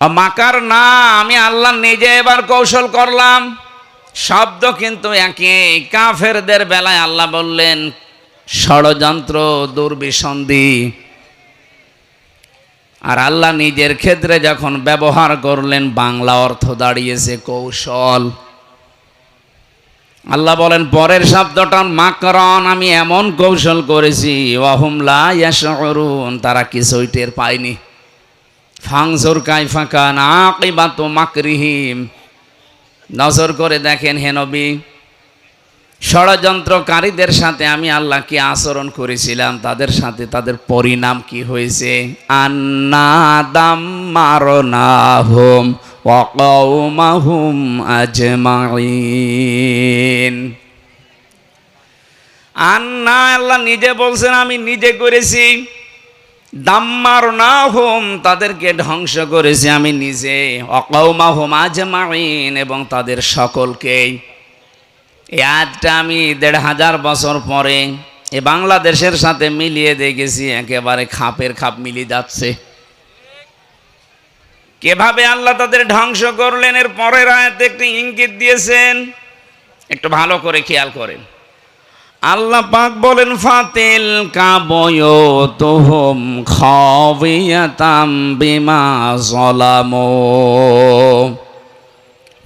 মাকার না, আমি আল্লাহ নিজে এবার কৌশল করলাম। শব্দ কিন্তু একই। কাফেরদের বেলায় আল্লাহ বললেন ষড়যন্ত্র, দুর্বিসন্ধি, আর আল্লাহ নিজের ক্ষেত্রে যখন ব্যবহার করলেন বাংলা অর্থ দাঁড়িয়েছে কৌশল। আল্লাহ বলেন পরের শব্দটা মাকরন, আমি এমন কৌশল করেছি ওয়াহুম লা ইয়াশউরুন, তারা কিছুই টের পায়নি। ফাংজুর কাইফা কানা আকিবাতু মাকরিহিম, নজর করে দেখেন হে নবী, ষড়যন্ত্রকারীদের সাথে আমি আল্লাহ কি আচরণ করেছিলাম, তাদের সাথে তাদের পরিণাম কি হয়েছে। আন্না দাম্মারনাহুম ওয়া কওমাহুম আজমাইন। আন্না, আল্লাহ নিজে বলছেন আমি নিজে করেছি। দাম্মারনাহুম, তাদেরকে ধ্বংস করেছি আমি নিজে। ওয়া কওমাহুম আজমাইন, এবং তাদের সকলকেই। এই আয়াতটা আমি ১৫০০ বছর পরে এ বাংলাদেশের সাথে মিলিয়ে দেখেছি, একেবারে খাপের খাপ মিলিয়ে যাচ্ছে। কিভাবে আল্লাহ তাদের ধ্বংস করলেন এর পরের আয়াতে একটি ইঙ্গিত দিয়েছেন, একটু ভালো করে খেয়াল করেন। আল্লাহ পাক বলেন ফাতিল কাবয়তুহুম খাওয়িয়াতাম বিমা যালামু।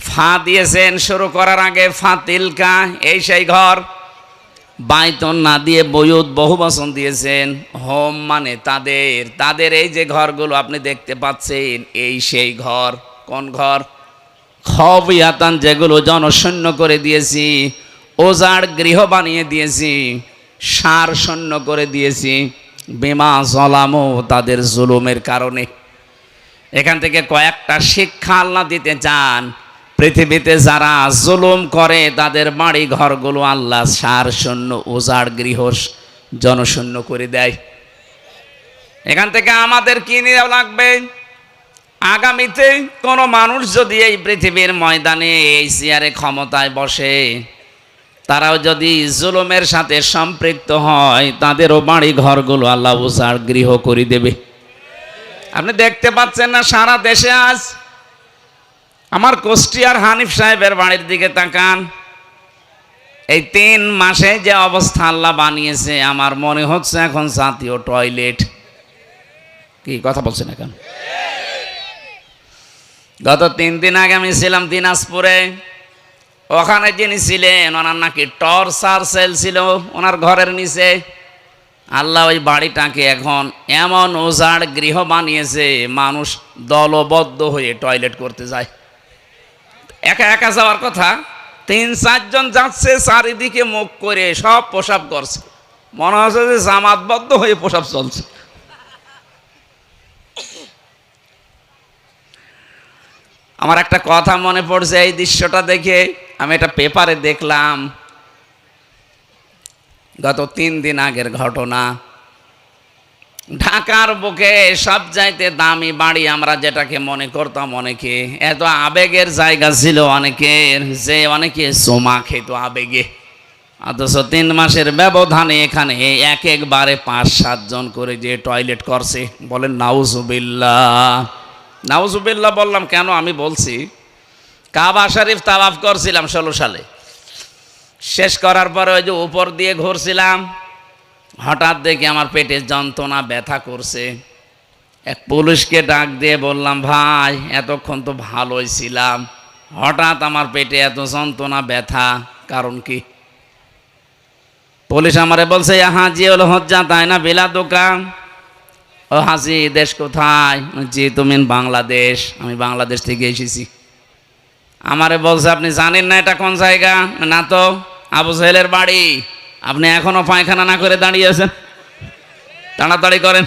ফা দিয়েছেন শুরু করার আগে, ফাতিলকা, এই সেই ঘর। বাইতন না দিয়ে বয়ুত বহু বচন দিয়েছেন। হোম মানে তাদের, তাদের এই যে ঘরগুলো আপনি দেখতে পাচ্ছেন এই সেই ঘর। কোন ঘর? খাওয়িয়াতান, যেগুলো জনশূন্য করে দিয়েছি, ওজাড় গৃহ বানিয়ে দিয়েছি, সার শূন্য করে দিয়েছি। বিমা যালামু, তাদের জুলুমের কারণে। এখান থেকে কয়েকটা শিক্ষা আল্লাহ দিতে চান। পৃথিবীতে যারা জুলুম করে তাদের বাড়ি ঘরগুলো আল্লাহ সার শূন্য, উজাড় গৃহ জনশূন্য করে দেয়। এখান থেকে আমাদের কি নিয়ে লাগবে? আগামীতে কোনো মানুষ যদি এই পৃথিবীর ময়দানে এই চেয়ারে ক্ষমতায় বসে, তারাও যদি জুলুমের সাথে সম্পৃক্ত হয়, তাদেরও বাড়ি ঘরগুলো আল্লাহ উজাড় গৃহ করে দেবে। আপনি দেখতে পাচ্ছেন না সারা দেশে আজ? আমার কুষ্টিয়ার হানিফ সাহেবের বাড়ির দিকে তাকান, এই ৩ মাসে যে অবস্থা আল্লাহ বানিয়েছে, আমার মনে হচ্ছে এখন জাতীয় টয়লেট। কি কথা বলছেন এখন? গত ৩ দিন আগে আমি ছিলাম দিনাজপুরে। ওখানে যিনি ছিলেন ওনার নাকি টর্চার সেল ছিল ওনার ঘরের নিচে। আল্লাহ ওই বাড়িটাকে এখন এমন উজাড় গৃহ বানিয়েছে, মানুষ দলবদ্ধ হয়ে টয়লেট করতে যায়। একা একা যাওয়ার কথা, ৩-৪ জন যাচ্ছে, চারিদিকে মুখ করে সব প্রসাব করছে, মনে হচ্ছে যে জামাতবদ্ধ হয়ে প্রসাব চলছে। আমার একটা কথা মনে পড়ছে এই দৃশ্যটা দেখে। আমি এটা পেপারে দেখলাম, গত ৩ দিন আগের ঘটনা। ঢাকার বুকে সবচাইতে দামি বাড়ি আমরা যেটাকে মনে করতাম, অনেকে এত আবেগের জায়গা ছিল অনেকের, যে অনেকে সোমা খেত আবেগে। অথচ ৩ মাসের ব্যবধানে এখানে একবারে ৫-৭ জন করে যে টয়লেট করছে। বলেন নাউজুবিল্লাহ। নাউজুবিল্লাহ বললাম কেন? আমি বলছি, কাবা শরীফ তাওয়াফ করছিলাম ১৬ সালে। শেষ করার পরে ওই যে উপর দিয়ে ঘুরছিলাম, হঠাৎ দেখি আমার পেটে যন্ত্রণা, ব্যথা করছে। এক পুলিশকে ডাক দিয়ে বললাম, ভাই এতক্ষণ তো ভালোই ছিলাম, হঠাৎ আমার পেটে এত যন্ত্রণা, ব্যথা, কারণ কি? পুলিশ আমারে বলছে হাজি হল হজ্জা তাই না বেলা দোকান। ও হাজি, দেশ কোথায়? জি তুমি বাংলাদেশ। আমি বাংলাদেশ থেকে এসেছি। আমারে বলছে আপনি জানেন না এটা কোন জায়গা? না তো। আবু সাহেলের বাড়ি। আপনি এখনো পায়খানা না করে দাঁড়িয়ে আছেন, তাড়াতাড়ি করেন।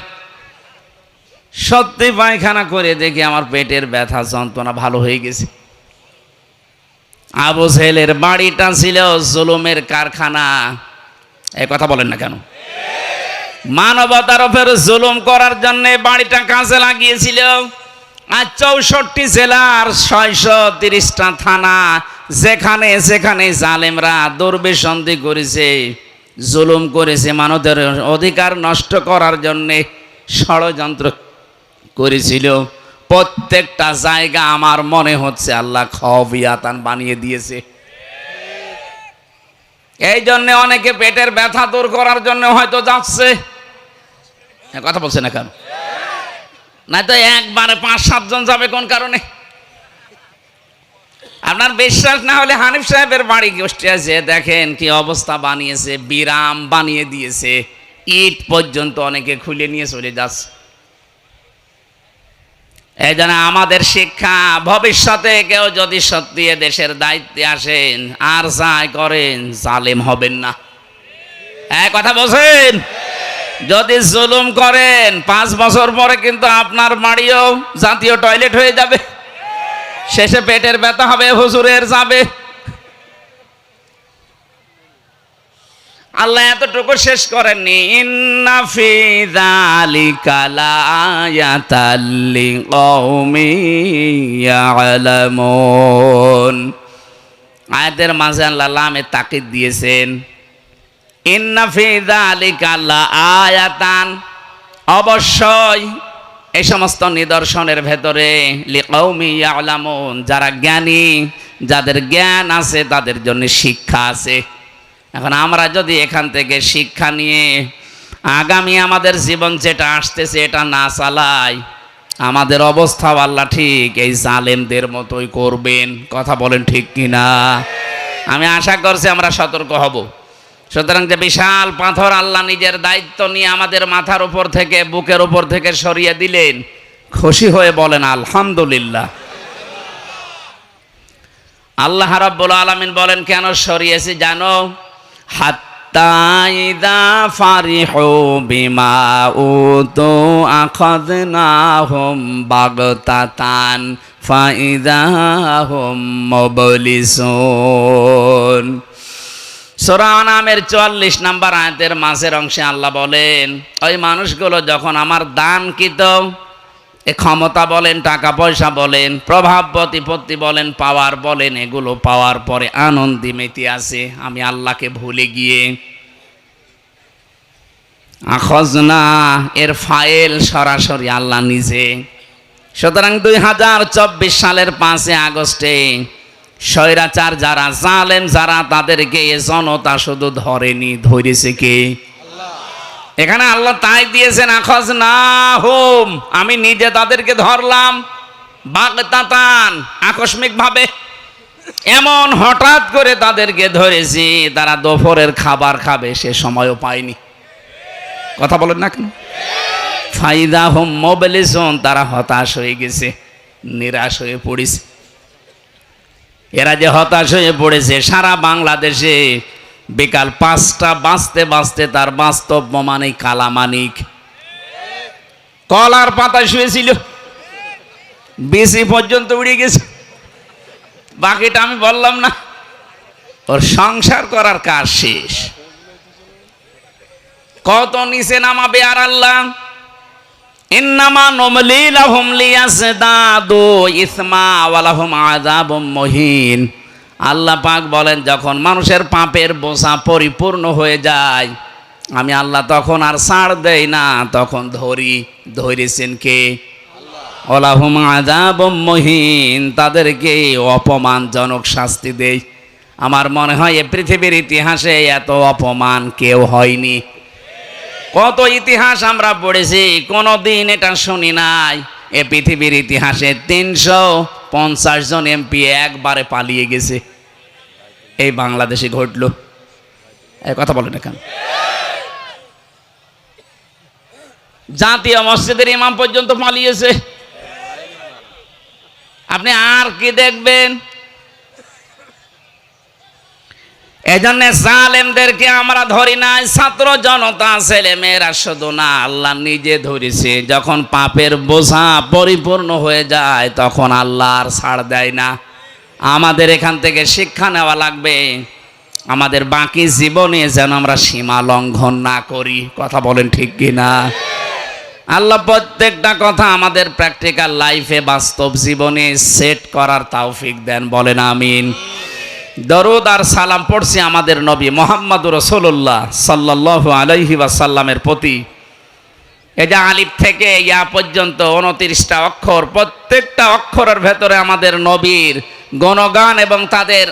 সত্যি পায়খানা করে দেখি আমার পেটের ব্যথা যন্ত্রণা ভালো হয়ে গেছে। আবু সাহেলের বাড়িটা ছিল জুলুমের কারখানা। এই কথা বলেন না কেন? মানবতার উপর জুলুম করার জন্য বাড়িটা কাজে লাগিয়েছিল। আর ৬৪ জেলার ৬৩০টা থানা, যেখানে যেখানে জালেমরা দুর্বিসন্ধি করেছে, জুলুম করেছে, মানবের অধিকার নষ্ট করার জন্যে ষড়যন্ত্র করেছিল, প্রত্যেকটা জায়গা আমার মনে হচ্ছে আল্লাহ খবিয়াতান বানিয়ে দিয়েছে। এই জন্য অনেকে পেটের ব্যথা দূর করার জন্য হয়তো যাচ্ছে, কথা বলছে না কেন? না তো একবারে 5-7 জন যাবে কোন কারণে? আপনার বিশ্বাস না হলে হানিফ সাহেবের বাড়ি গোষ্ঠী আছে, দেখেন কি অবস্থা বানিয়েছে, বিরাম বানিয়ে দিয়েছে, ইট পর্যন্ত অনেকে খুলে নিয়ে চলে যাচ্ছে। এই জন্য আমাদের শিক্ষা, ভবিষ্যতে কেউ যদি সত্যি দেশের দায়িত্বে আসেন আর যাই করেন, জালেম হবেন না। এক কথা বলছেন, যদি জুলুম করেন 5 বছর পরে কিন্তু আপনার বাড়িও জাতীয় টয়লেট হয়ে যাবে, শেষে পেটের ব্যথা হবে, হুজুরের যাবে। আল্লাহ এতটুকু শেষ করেননি, ইন্না ফি যালিকা লাআয়াতাল লিকাউমিন ইয়ালামুন। আয়াতের মাঝে আল্লাহ লামে তাকিদ দিয়েছেন, ইন্না ফি যালিকা লাআয়াতান, অবশ্যই এই সমস্ত নিদর্শনের ভেতরে লিকাউমিন ইয়ালামুন, যারা জ্ঞানী, যাদের জ্ঞান আছে তাদের জন্য শিক্ষা আছে। এখন আমরা যদি এখান থেকে শিক্ষা নিয়ে আগামী আমাদের জীবন যেটা আসতেছে এটা না চালাই, আমাদের অবস্থা আল্লাহ ঠিক এই জালেমদের মতোই করবেন। কথা বলেন ঠিক কিনা? আমি আশা করছি আমরা সতর্ক হব। সুতরাং যে বিশাল পাথর আল্লাহ নিজের দায়িত্ব নিয়ে আমাদের মাথার উপর থেকে, বুকের উপর থেকে সরিয়ে দিলেন, খুশি হয়ে বলেন আলহামদুলিল্লাহ। আল্লাহ রাব্বুল আলামিন বলেন কেন সরিয়েছি জানো? হাত্তা ইযা ফারিহু বিমা উতু আখাযনাহুম বাগতাতান ফাইযা হুম মুবলিসুন। সূরা আনামের 44 নম্বর আয়াতের মাঝের অংশে আল্লাহ বলেন, ওই মানুষগুলো যখন আমার দানকৃত এ ক্ষমতা বলেন, টাকা পয়সা বলেন, প্রভাব প্রতিপত্তি বলেন, পাওয়ার বলেন, এগুলো পাওয়ার পরে আনন্দে মেতে আছে, আমি আল্লাহকে ভুলে গিয়ে, আখজনা এর ফাইল সরাসরি আল্লাহ নিজে। সুতরাং 2024 সালের 5 আগস্টে স্বৈরাচার যারা, জালেম যারা, তাদেরকে এ জনতা শুধু ধরেনি, ধরেছে কে? এখানে আল্লাহ তাই দিয়েছেন, আখাযনাহুম, আমি নিজে তাদেরকে ধরলাম, বাগতাতান, আকস্মিক ভাবে, এমন হঠাৎ করে তাদেরকে ধরেছি, তারা দুপুরের খাবার খাবে সে সময়ও পায়নি। কথা বলেন না কেন? ফাইদা হুম মুবলিসুন, তারা হতাশ হয়ে গেছে, নিরাশ হয়ে পড়েছে। এরা যে হতাশ হয়ে পড়েছে, সারা বাংলাদেশে বিকাল 5টা বাজতে বাজতে তার বাস্তব প্রমাণে কালামানিক কলার পাতায় শুয়েছিল, বিসি পর্যন্ত উড়ে গেছে। বাকিটা আমি বললাম না, ওর সংসার করার কাজ শেষ। কত নিচে নামাবে আর আল্লাহ, ইন্নামা নুমলি লাহুম লিয়াজদাদু ইসমা ওয়া লাহুম আযাবুম মুহিন। আল্লাহ পাক বলেন, যখন মানুষের পাপের বোঝা পরিপূর্ণ হয়ে যায়, আমি আল্লাহ তখন আর ছাড় দেই না, তখন ধরেছেন কে? ওয়া লাহুম আযাবুম মুহিন, তাদেরকে অপমানজনক শাস্তি দেই। আমার মনে হয় এই পৃথিবীর ইতিহাসে এত অপমান কেউ হয়নি। কত ইতিহাস আমরা পড়েছি, কোনোদিন এটা শুনি নাই এ পৃথিবীর ইতিহাসে 350 জন এমপি একবারে পালিয়ে গেছে, এই বাংলাদেশে ঘটলো। কথা বলেন না কেন? জাতীয় মসজিদের ইমাম পর্যন্ত পালিয়েছে। আপনি আর কি দেখবেন? এজন্য জালেমদেরকে আমরা ধরি নাই, ছাত্র জনতা ছেলে মেয়েরা শুধু না, আল্লাহ নিজে ধরেছে। যখন পাপের বোঝা পরিপূর্ণ হয়ে যায় তখন আল্লাহ আর ছাড় দেয় না। আমাদের এখান থেকে শিক্ষা নেওয়া লাগবে, আমাদের বাকি জীবনে যেন আমরা সীমা লঙ্ঘন না করি। কথা বলেন ঠিক কিনা? আল্লাহ প্রত্যেকটা কথা আমাদের প্র্যাকটিক্যাল লাইফে, বাস্তব জীবনে সেট করার তৌফিক দেন, বলেন আমিন। দরুদ আর সালাম পড়ছি আমাদের নবী মুহাম্মদুর রাসূলুল্লাহ সাল্লাল্লাহু আলাইহি ওয়াসাল্লামের প্রতি। এই যে আলিফ থেকে ইয়া পর্যন্ত 29টা অক্ষর, প্রত্যেকটা অক্ষরের ভেতরে আমাদের নবীর গুণগান এবং তাদের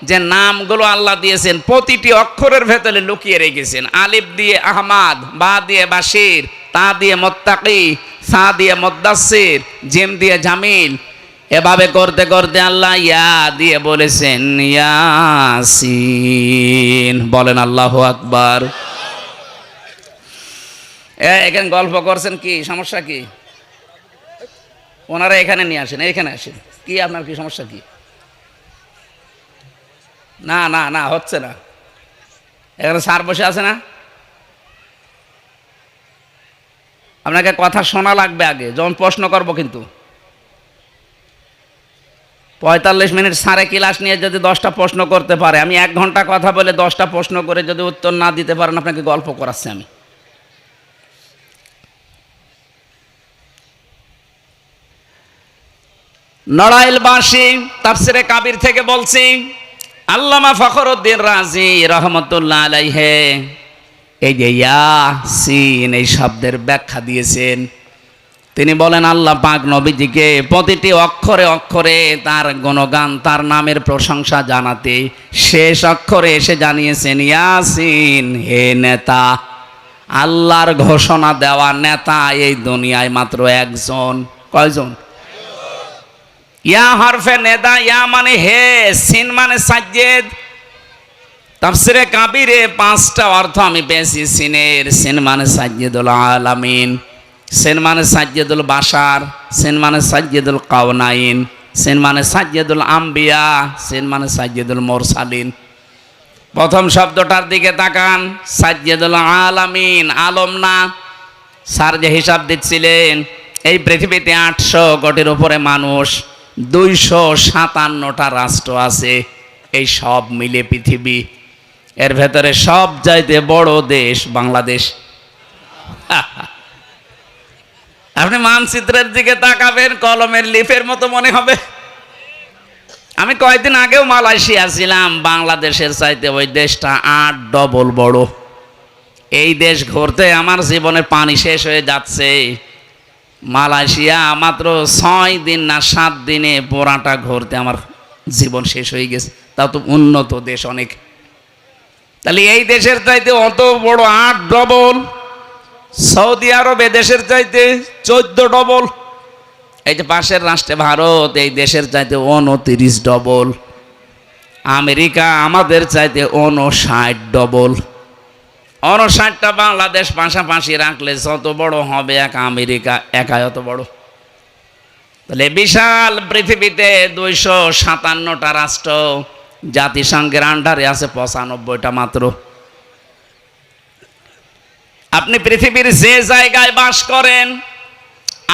যে নামগুলো আল্লাহ দিয়েছেন প্রতিটি অক্ষরের ভেতরে লুকিয়ে রেখেছেন। আলিফ দিয়ে আহমাদ, বা দিয়ে বাশির, তা দিয়ে মুত্তাকি, সা দিয়ে মুদ্দাসসির, জিম দিয়ে জামিল। এভাবে করতে করতে আল্লাহ ইয়া দিয়ে বলেছেন ইয়াসিন। বলেন আল্লাহু আকবার। এখানে গল্প করছেন, কি সমস্যা? কি ওনারা এখানে নিয়ে আসেন, এখানে আসেন। কি আপনার কি সমস্যা? কি না না না হচ্ছে না, এখানে স্যার বসে আছে না, আপনাকে কথা শোনা লাগবে আগে যখন প্রশ্ন করব। কিন্তু 45 মিনিট স্যারে ক্লাস নিয়ে যদি 10টা প্রশ্ন করতে পারে, আমি 1 ঘন্টা কথা বলে 10টা প্রশ্ন করে যদি উত্তর না দিতে পারেন, আপনাকে গল্প করাচ্ছি আমি। নড়াইলবাসী তাফসিরে কাবির থেকে বলছি, আল্লামা ফখরুদ্দিন রাজি রহমতুল্লাহ আলাইহি এই যে ইয়াসিন এই শব্দের ব্যাখ্যা দিয়েছেন। তিনি বলেন আল্লাহ পাক নবীজিকে প্রতিটি অক্ষরে অক্ষরে তার গুণগান, তার নামের প্রশংসা জানাতে শেষ অক্ষরে এসে জানিয়েছেন ইয়াসিন, হে নেতা, আল্লাহর ঘোষণা দেওয়া নেতা এই দুনিয়ায় মাত্র একজন। কয়জন? ইয়া হরফে নেদা, ইয়া মানে হে, সিন মানে সাজ্জেদ। তাফসিরে কাবিরে 5টা অর্থ আমি পেয়েছি সিনের। সিন মানে সাজ্জেদুল আলামিন, সিন মানে সাজ্জেদুল বাশার, সিন মানে সাজ্জেদুল কাওনাইন, সিন মানে সাজ্জেদুল আম্বিয়া, সিন মানে সাজ্জেদুল মুরসালিন। প্রথম শব্দটার দিকে তাকান, সাজ্জেদুল আলামিন, আলম না। স্যার যে হিসাব দিচ্ছিলেন, এই পৃথিবীতে 800 কোটির উপরে মানুষ, 257টা রাষ্ট্র আছে, এই সব মিলে পৃথিবী। এর ভেতরে সব চাইতে বড় দেশ বাংলাদেশ। আপনি মানচিত্রের দিকে তাকাবেন, কলমের লিফের মতো মনে হবে। আমি কয়েকদিন আগেও মালয়েশিয়া ছিলাম, বাংলাদেশের চাইতে ওই দেশটা 8 ডবল বড়। এই দেশ ঘুরতে আমার জীবনের পানি শেষ হয়ে যাচ্ছে। মালয়েশিয়া মাত্র 6 দিন না 7 দিনে পুরাটা ঘুরতে আমার জীবন শেষ হয়ে গেছে। তাও তো উন্নত দেশ অনেক। তাহলে এই দেশের চাইতে অত বড় 8 ডবল। সৌদি আরব এ দেশের চাইতে 14 ডবল। এই যে পাশের রাষ্ট্রে ভারত, এই দেশের চাইতে 29 ডবল। আমেরিকা আমাদের চাইতে 59 ডবল। 59টা বাংলাদেশ পাশাপাশি রাখলে যত বড় হবে এক আমেরিকা, একাই অত বড়। তাহলে বিশাল পৃথিবীতে 257টা রাষ্ট্র, জাতিসংঘের আন্ডারে আছে 95টা মাত্র। আপনি পৃথিবীর যে জায়গায় বাস করেন,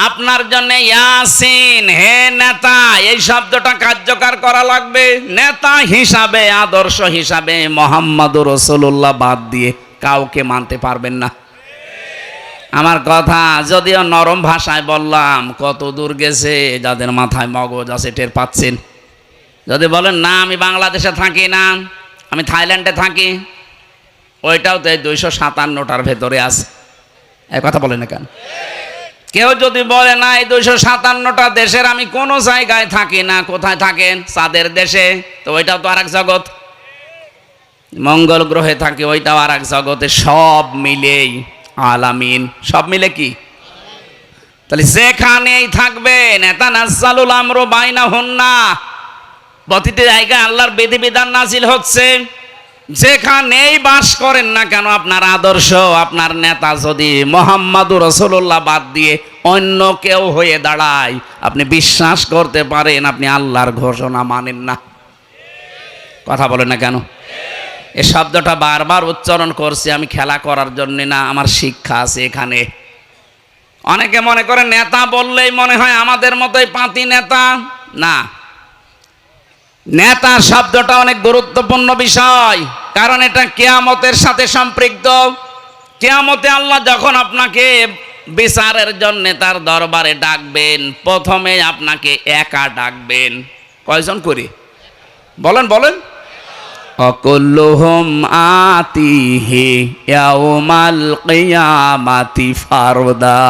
আপনার জন্য ইয়াসিন, হে নেতা, এই শব্দটা কার্যকর করা লাগবে। নেতা হিসাবে, আদর্শ হিসাবে মুহাম্মদুর রাসূলুল্লাহ বাদ দিয়ে কাউকে মানতে পারবেন না। আমার কথা যদিও নরম ভাষায় বললাম, কত দূর গেছে যাদের মাথায় মগজ আছে টের পাচ্ছেন। যদি বলেন না আমি বাংলাদেশে থাকি না, আমি থাইল্যান্ডে থাকি, ওইটাও তো এই 257টার ভেতরে আছে। এই কথা বলেন না কেন? কেউ যদি বলে না এই 257টা দেশের আমি কোনো জায়গায় থাকি না, কোথায় থাকেন? চাঁদের দেশে, তো ওইটাও তো আর এক জগৎ। মঙ্গল গ্রহে থাকে, ওইটাও আর এক জগতে। সব মিলেই আলামিন, সব মিলে কি? তাহলে যেখানেই থাকবেন এতানাজ্জালুল আমরু বাইনাহুন্না, প্রতিটি জায়গায় আল্লাহর বিধিবিধান নাজিল হচ্ছে। যেখানেই বাস করেন না কেন, আপনার আদর্শ, আপনার নেতা যদি মুহাম্মদুর রাসূলুল্লাহ বাদ দিয়ে অন্য কেউ হয়ে দাঁড়ায়, আপনি বিশ্বাস করতে পারেন আপনি আল্লাহর ঘোষণা মানেন না। কথা বলেন না কেন? এই শব্দটা বারবার উচ্চারণ করছি আমি খেলা করার জন্য না, আমার শিক্ষা আছে এখানে। অনেকে মনে করে নেতা বললেই মনে হয় আমাদের মতোই পাতি নেতা। না, নেতা শব্দটা অনেক গুরুত্বপূর্ণ বিষয়, কারণ এটা কিয়ামতের সাথে সম্পৃক্ত। কিয়ামতে আল্লাহ যখন আপনাকে বিচারের জন্য তার দরবারে ডাকবেন, প্রথমে আপনাকে একা ডাকবেন। কয়জন করে? বলেন বলেন। অকুল্লুহুম আতিহি ইয়াউমাল কিয়ামাতি ফারদা।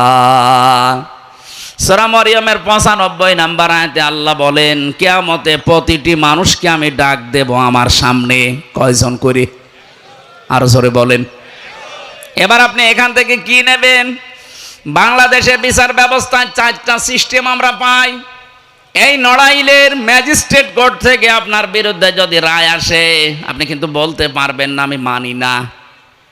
সূরা মরিয়মের 95 নম্বর আয়াতে আল্লাহ বলেন, কিয়ামতে প্রতিটি মানুষকে আমি ডাক দেব আমার সামনে। কয়জন করে? আরো জোরে বলেন। এবার আপনি এখান থেকে কি নেবেন? বাংলাদেশের বিচার ব্যবস্থায় 4টা সিস্টেম আমরা পাই। এই নড়াইলের ম্যাজিস্ট্রেট কোর্ট থেকে আপনার বিরুদ্ধে যদি রায় আসে, আপনি কিন্তু বলতে পারবেন না আমি মানি না।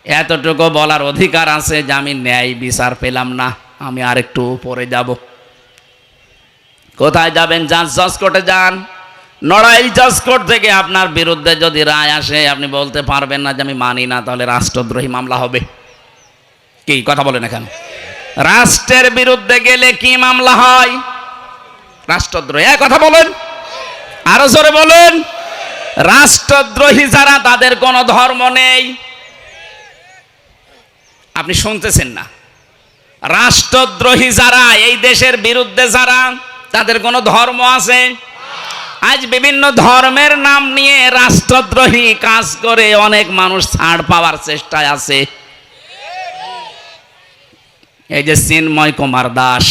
এতটুকু বলার অধিকার আছে যে আমি ন্যায় বিচার পেলাম না, আমি আরেকটু উপরে যাব। কোথায় যাবেন? জজ কোর্টে যান। নড়াইল জজ কোর্ট থেকে আপনার বিরুদ্ধে যদি রায় আসে, আপনি বলতে পারবেন না যে আমি মানি না, তাহলে রাষ্ট্রদ্রোহী মামলা হবে। কি কথা বলেন এখানে? রাষ্ট্রের বিরুদ্ধে গেলে কি মামলা হয়? রাষ্ট্রদ্রোহী। কথা বলেন, আরো জোরে বলেন। রাষ্ট্রদ্রোহী যারা, তাদের কোনো ধর্ম নেই। আপনি শুনতেছেন না? রাষ্ট্রদ্রোহী যারা, এই দেশের বিরুদ্ধে যারা, তাদের কোনো ধর্ম আছে? আজ বিভিন্ন ধর্মের নাম নিয়ে রাষ্ট্রদ্রোহী কাজ করে অনেক মানুষ ছাড় পাওয়ার চেষ্টায় আছে। এই যে চিন্ময় কুমার দাস,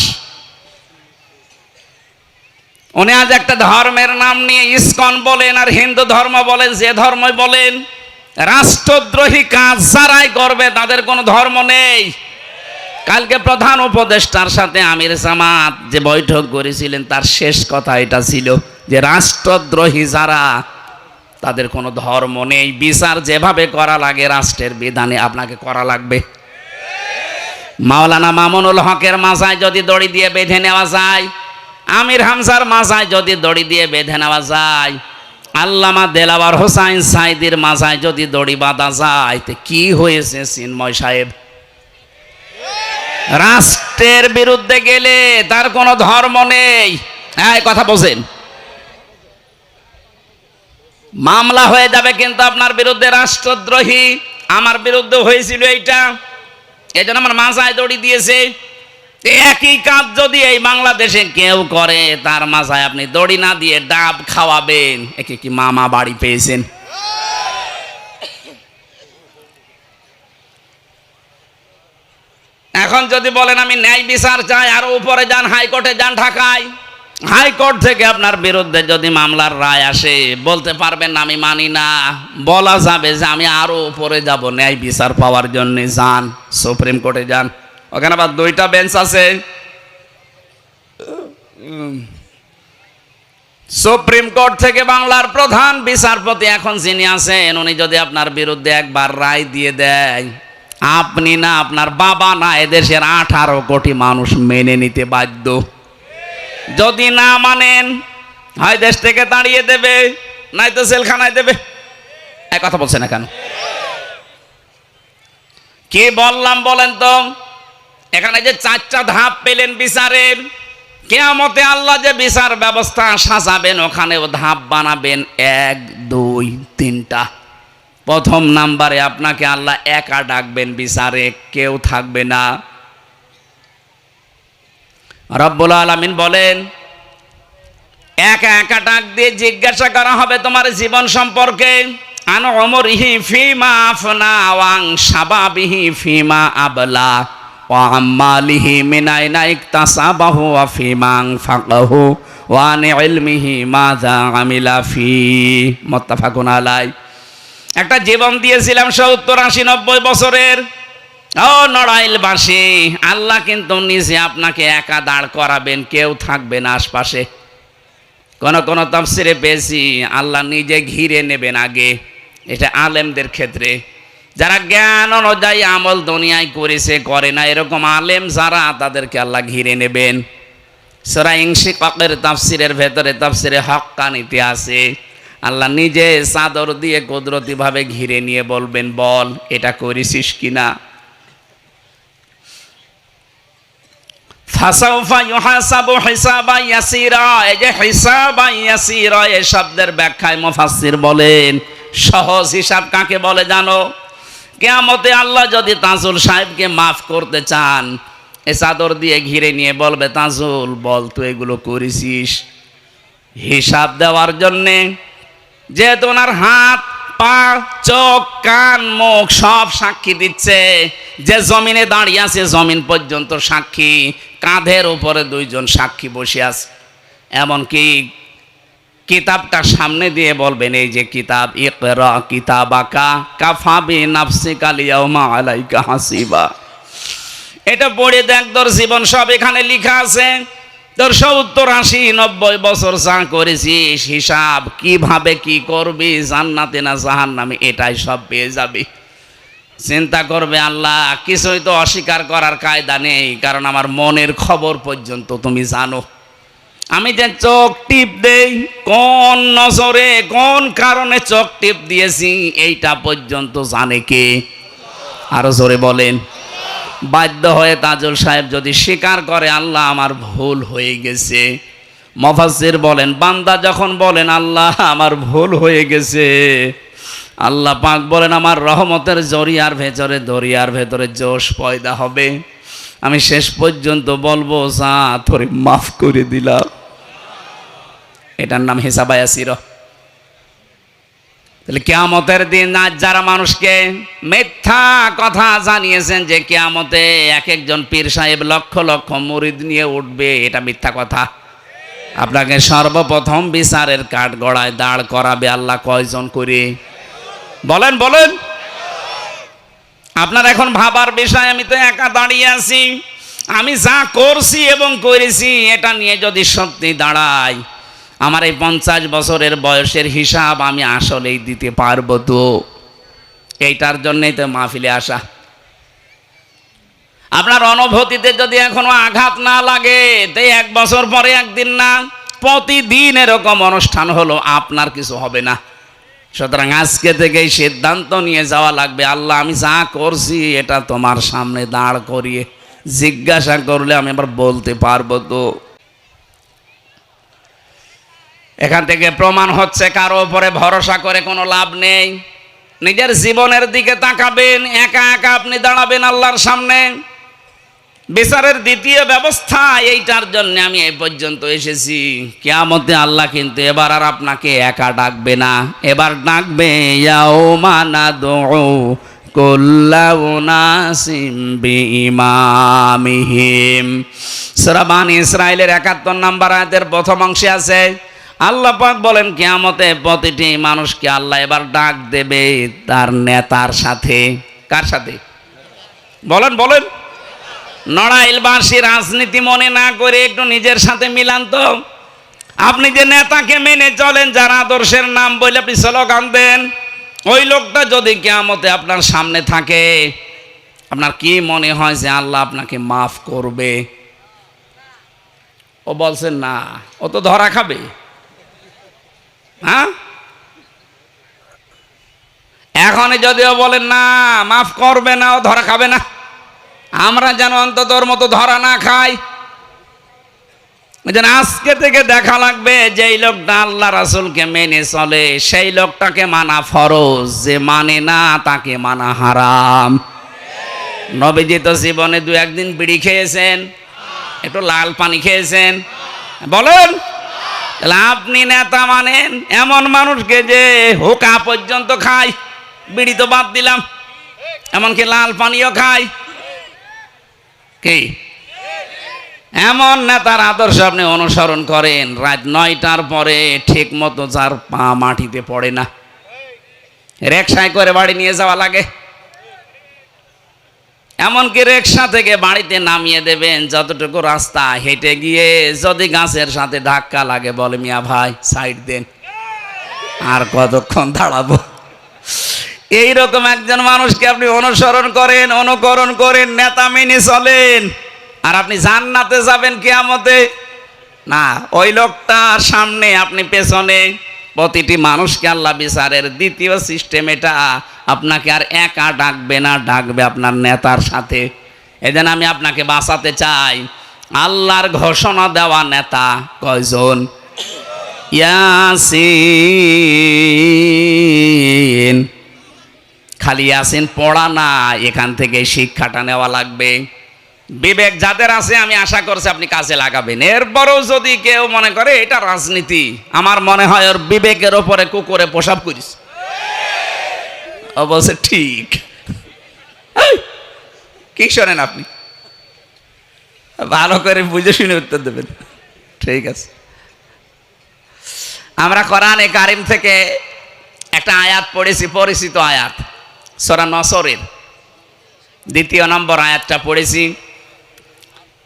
উনি আজ একটা ধর্মের নাম নিয়ে ইসকন বলেন আর হিন্দু ধর্ম বলেন, যে ধর্মই বলেন, রাষ্ট্রদ্রোহী কাজ যারাই করবে তাদের কোনো ধর্ম নেই। কালকে প্রধান উপদেষ্টার সাথে আমির জামাত যে বৈঠক করেছিলেন, তার শেষ কথা এটা ছিল যে রাষ্ট্রদ্রোহী যারা, তাদের কোনো ধর্ম নেই। বিচার যেভাবে করা লাগে রাষ্ট্রের বিধানে আপনাকে করা লাগবে। মাওলানা মামুনুল হকের মাথায় যদি দড়ি দিয়ে বেঁধে নেওয়া যায়, আমির হামজার মাথায় যদি দড়ি দিয়ে বেঁধে নেওয়া যায়, আল্লামা দেলাওয়ার হোসাইন সাইদির মাথায় যদি দড়ি বাঁধা যায়, তো কি হয়েছে চিন্ময় সাহেব? রাষ্ট্রের বিরুদ্ধে গেলে তার কোনো ধর্ম নেই। হ্যাঁ, কথা বোঝেন। মামলা হয়ে যাবে কিন্তু আপনার বিরুদ্ধে রাষ্ট্রদ্রোহী। আমার বিরুদ্ধে হয়েছিল এইটা, এই জন্য আমার মাথায় দড়ি দিয়েছে। একই কাজ যদি এই বাংলাদেশে কেউ করে, তার মাথায় আপনি দড়ি না দিয়ে ডাব খাওয়াবেন, একে কি মামা বাড়ি পেয়েছেন? এখন যদি বলেন আমি ন্যায় বিচার চাই, আরো উপরে যান, হাইকোর্টে যান ঢাকায়। হাইকোর্ট থেকে আপনার বিরুদ্ধে যদি মামলার রায় আসে, বলতে পারবেন না আমি মানি না। বলা যাবে যে আমি আরো উপরে যাব ন্যায় বিচার পাওয়ার জন্য। যান সুপ্রিম কোর্টে যান, ওখানে আবার 2টা বেঞ্চ আছে। সুপ্রিম কোর্ট থেকে বাংলার প্রধান বিচারপতি এখন যিনি আছেন, উনি যদি আপনার বিরুদ্ধে একবার রায় দিয়ে দেয়, আপনি না, আপনার বাবা না, এদেশের 18 কোটি মানুষ মেনে নিতে বাধ্য। যদি না মানেন, হয় দেশ থেকে তাড়িয়ে দেবে, নাই তো জেলখানায় দেবে। এক কথা বলছেন না কেন? কি বললাম বলেন তো? এখানে যে 4টা ধাপ পেলেন বিচারের, কিয়ামতে আল্লাহ যে বিচার ব্যবস্থা সাজাবেন, ওখানেও ধাপ বানাবেন 1, 2, 3টা। প্রথম নাম্বারে আপনাকে আল্লাহ একা ডাকবেন বিচারে, কেউ থাকবে না। রব্বুল আলামিন বলেন, একা একা ডাক দিয়ে জিজ্ঞাসা করা হবে তোমার জীবন সম্পর্কে। আন উমরিহি ফিমা আফনা ওয়াং শাবাবিহি ফিমা আবলা ওয়া আমালিহি মিন আইনা ইকতাসাবাহু ওয়া ফিমা আনফাকাহু ওয়া আন ইলমিহি মাযা আমিলা ফি। মুত্তাফাকুন আলাই। একটা জীবন দিয়েছিলাম 70, 80, 90 বছরের। ও নড়াইলবাসী, আল্লাহ কিন্তু নিজে আপনাকে একা দাঁড় করাবেন, কেউ থাকবে না আশপাশে। কোন কোন তাফসিরে পেয়েছি আল্লাহ নিজে ঘিরে নেবেন আগে। এটা আলেমদের ক্ষেত্রে, যারা জ্ঞান অনুযায়ী আমল দুনিয়ায় করেছে, করে না, এরকম আলেম যারা, তাদেরকে আল্লাহ ঘিরে নেবেন। সূরা ইনশিকাকের তাফসিরের ভেতরে, তাফসিরে হক্কানিতে আছে, আল্লাহ নিজে চাদর দিয়ে কুদরতিভাবে ঘিরে নিয়ে বলবেন, বল এটা করেছিস কিনা। ফাসাউফা ইউহাসাবু হিসাবান ইয়াসিরা। এই যে হিসাবান ইয়াসিরা, এই শব্দের ব্যাখ্যায় মুফাসসির বলেন, সহজ হিসাব কাকে বলে জানো? কিয়ামতে আল্লাহ যদি তাজুল সাহেবকে মাফ করতে চান, এই চাদর দিয়ে ঘিরে নিয়ে বলবে, তাজুল বল তুই এগুলো করেছিস। হিসাব দেওয়ার জন্যে, যেহেতু ওনার হাত পা, চোখ, কান, মুখ সব সাক্ষী দিচ্ছে। যে জমিনে দাঁড়িয়ে আছে জমিন পর্যন্ত সাক্ষী, কাঁধের উপরে দুইজন সাক্ষী বসে আছে। এমনকি কিতাবটা সামনে দিয়ে বলবেন, এই যে কিতাব, ইকরা কিতাবাকা কাফা বিনাফসিকা আল-ইয়াওমা আলাইকা হাসিবা। এটা পড়ে দেখ, তোর জীবন সব এখানে লেখা আছে। তোর 70, 80, 90 বছর যা করেছিস হিসাব, কিভাবে কি করবি, জান্নাতে না জাহান্নামে, এটাই সব পেয়ে যাবি। চিন্তা করবে আল্লাহ, কিছুই তো অস্বীকার করার কায়দা নেই, কারণ আমার মনের খবর পর্যন্ত তুমি জানো। আমি যে চোখ টিপ দেই, কোন নজরে কোন কারণে চোখ টিপ দিয়েছি, এইটা পর্যন্ত জানে কে? আরো জোরে বলেন। বাধ্য হয়ে তাজুল সাহেব যদি স্বীকার করে আল্লাহ আমার ভুল হয়ে গেছে, মুফাসসির বলেন বান্দা যখন বলেন আল্লাহ আমার ভুল হয়ে গেছে, আল্লাহ পাক বলেন আমার রহমতের জরিয়ার ভেতরে দরিয়ার ভেতরে জোশ পয়দা হবে। আমি শেষ পর্যন্ত বলবো যা তোরে মাফ করে দিলাম। এটার নাম হিসাব ইয়াসির। তাহলে কিয়ামতের দিন আজ যারা মানুষকে মিথ্যা কথা জানিয়েছেন যে কিয়ামতে এক একজন পীর সাহেব লক্ষ লক্ষ মুরিদ নিয়ে উঠবে, এটা মিথ্যা কথা। আপনাকে সর্বপ্রথম বিচারের কাঠ গড়ায় দাঁড় করাবে আল্লাহ কয়জন করে? বলেন বলেন। আপনার এখন ভাবার বিষয়, আমি তো একা দাঁড়িয়ে আছি, আমি যা করছি এবং করেছি এটা নিয়ে যদি সত্যি দাঁড়াই, আমার এই 50 বছরের বয়সের হিসাব আমি আসলেই দিতে পারবো তো? এইটার জন্যই তো মাহফিলে আসা। আপনার অনুভূতিতে যদি এখনো আঘাত না লাগে, তো 1 বছর পরে একদিন না, প্রতিদিন এরকম অনুষ্ঠান হলো আপনার কিছু হবে না। সুতরাং আজকে থেকেই সিদ্ধান্ত নিয়ে যাওয়া লাগবে, আল্লাহ আমি যা করছি এটা তোমার সামনে দাঁড় করিয়ে জিজ্ঞাসা করলে আমি আবার বলতে পারবো তো? এখান থেকে প্রমাণ হচ্ছে কারো উপরে ভরসা করে কোনো লাভ নেই। নিজের জীবনের দিকে তাকাবেন, একা একা আপনি দাঁড়াবেন আল্লাহর সামনে। বিচারের দ্বিতীয় ব্যবস্থা, এইটার জন্য আমি এই পর্যন্ত এসেছি। কিয়ামতে আল্লাহ কিন্তু এবার আর আপনাকে একা ডাকবে না, এবার ডাকবে ইয়াউমা নাদউ কুল্লা উনাসিম বিইমামিহিম। সূরা বানী ইসরাঈলের 71 নম্বর আয়াতের প্রথম অংশে আছে, আল্লাহ পাক বলেন কিয়ামতে প্রতিটি মানুষকে আল্লাহ এবার ডাক দেবে তার নেতার সাথে। কার সাথে? বলেন বলেন। নড়াইলবাসী রাজনীতি মনে না করে একটু নিজের সাথে মিলান তো। আপনি যে নেতাকে মেনে চলেন, যার আদর্শের নাম বলে আপনি স্লোগান দেন, ওই লোকটা যদি কিয়ামতে আপনার সামনে থাকে, আপনার কি মনে হয় যে আল্লাহ আপনাকে মাফ করবে? ও বলছেন না, ও তো ধরা খাবে। হ্যাঁ, এখন যদিও বলেন না মাফ করবে না, ও ধরা খাবে না, আমরা যেন অন্তত ওর মতো ধরা না খাই। আজকে থেকে দেখা লাগবে যেই লোকটা আল্লাহ রাসূলকে মেনে চলে সেই লোকটাকে মানা ফরজ, যে মানে না তাকে মানা হারাম। নবীজি তো জীবনে 2-1 দিন বিড়ি খেয়েছেন, একটু লাল পানি খেয়েছেন, বলেন। আপনি নেতা মানেন এমন মানুষকে যে হুকা পর্যন্ত খায়, বিড়ি তো বাদ দিলাম, এমনকি লাল পানিও খায়। কি এমন নেতার আদর্শ আপনি অনুসরণ করেন, রাত 9টার পরে ঠিক মতো যার পা মাটিতে পড়ে না, রিকশায় করে বাড়ি নিয়ে যাওয়া লাগে। এমনকি রিকশা থেকে বাড়িতে নামিয়ে দেবেন, যতটুকু রাস্তা হেঁটে গিয়ে যদি গাছের সাথে ধাক্কা লাগে বলে মিয়া ভাই সাইড দেন, আর কতক্ষণ দাঁড়াবো। এইরকম একজন মানুষকে আপনি অনুসরণ করেন, অনুকরণ করেন, নেতা মেনে চলেন, আর আপনি জান্নাতে যাবেন কিয়ামতে না। ওই লোকটার সামনে আপনি পেছনে, প্রতিটি মানুষকে আল্লাহ বিচারের দ্বিতীয় সিস্টেম এটা, আপনাকে আর একা ডাকবে না, ডাকবে আপনার নেতার সাথে। এজন্য আমি আপনাকে বাঁচাতে চাই। আল্লাহর ঘোষণা দেওয়া নেতা কয়জন? ইয়াসিন। খালি ইয়াসিন পড়া না, এখান থেকে শিক্ষাটা নেওয়া লাগবে। বিবেক যাদের আছে আমি আশা করছি আপনি কাজে লাগাবেন। এরপরেও যদি কেউ মনে করে এটা রাজনীতি, আমার মনে হয় ওর বিবেকের ওপরে কুকুরে প্রসাব করিস। ও বলছে ঠিক। কি শোনেন আপনি, ভালো করে বুঝে শুনে উত্তর দেবেন। ঠিক আছে, আমরা কোরআনে কারিম থেকে একটা আয়াত পড়েছি, পরিচিত আয়াত, সূরা নসরের 2 নম্বর আয়াতটা পড়েছি।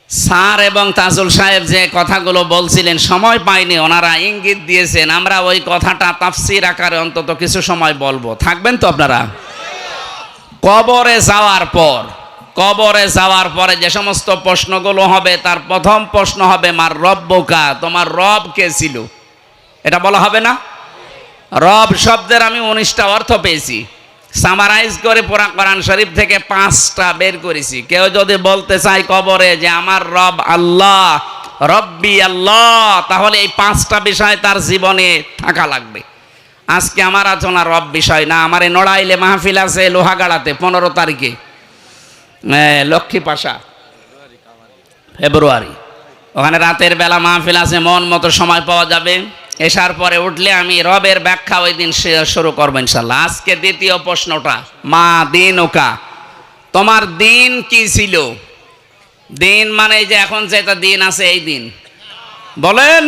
স্যার এবং তাজুল সাহেব যে কথাগুলো বলছিলেন, সময় পাইনি, ওনারা ইঙ্গিত দিয়েছেন, আমরা ওই কথাটা তাফসীর আকারে অন্তত কিছু সময় বলবো। থাকবেন তো আপনারা? কবরে যাওয়ার পর, কবরে যাওয়ার পরে যে সমস্ত প্রশ্নগুলো হবে, তার প্রথম প্রশ্ন হবে মার রব্বুকা, তোমার রব কে ছিল? এটা বলা হবে না? রব শব্দের আমি 19টা অর্থ পেয়েছি, সামারাইজ করে পুরা কোরআন শরীফ থেকে 5টা বের করেছি। কেউ যদি বলতে চায় কবরে যে আমার রব আল্লাহ, রব্বি আল্লাহ, তাহলে এই 5টা বিষয় তার জীবনে থাকা লাগবে। আজকে আমার আলোচনা রব বিষয় না, আমার এই নড়াইলে মাহফিল আছে লোহাগাড়াতে 15 তারিখে, লক্ষ্মী পাশা, ফেব্রুয়ারি, ওখানে রাতের বেলা মাহফিল আছে, মন মতো সময় পাওয়া যাবে। এসার পরে উঠলে আমি রবের ব্যাখ্যা ওই দিন শুরু করবো ইনশাল্লাহ। আজকে দ্বিতীয় প্রশ্নটা, মা দিন ওকা, তোমার দিন কি ছিল? দিন মানে যে এখন যেটা দিন আছে এই দিন, বলেন।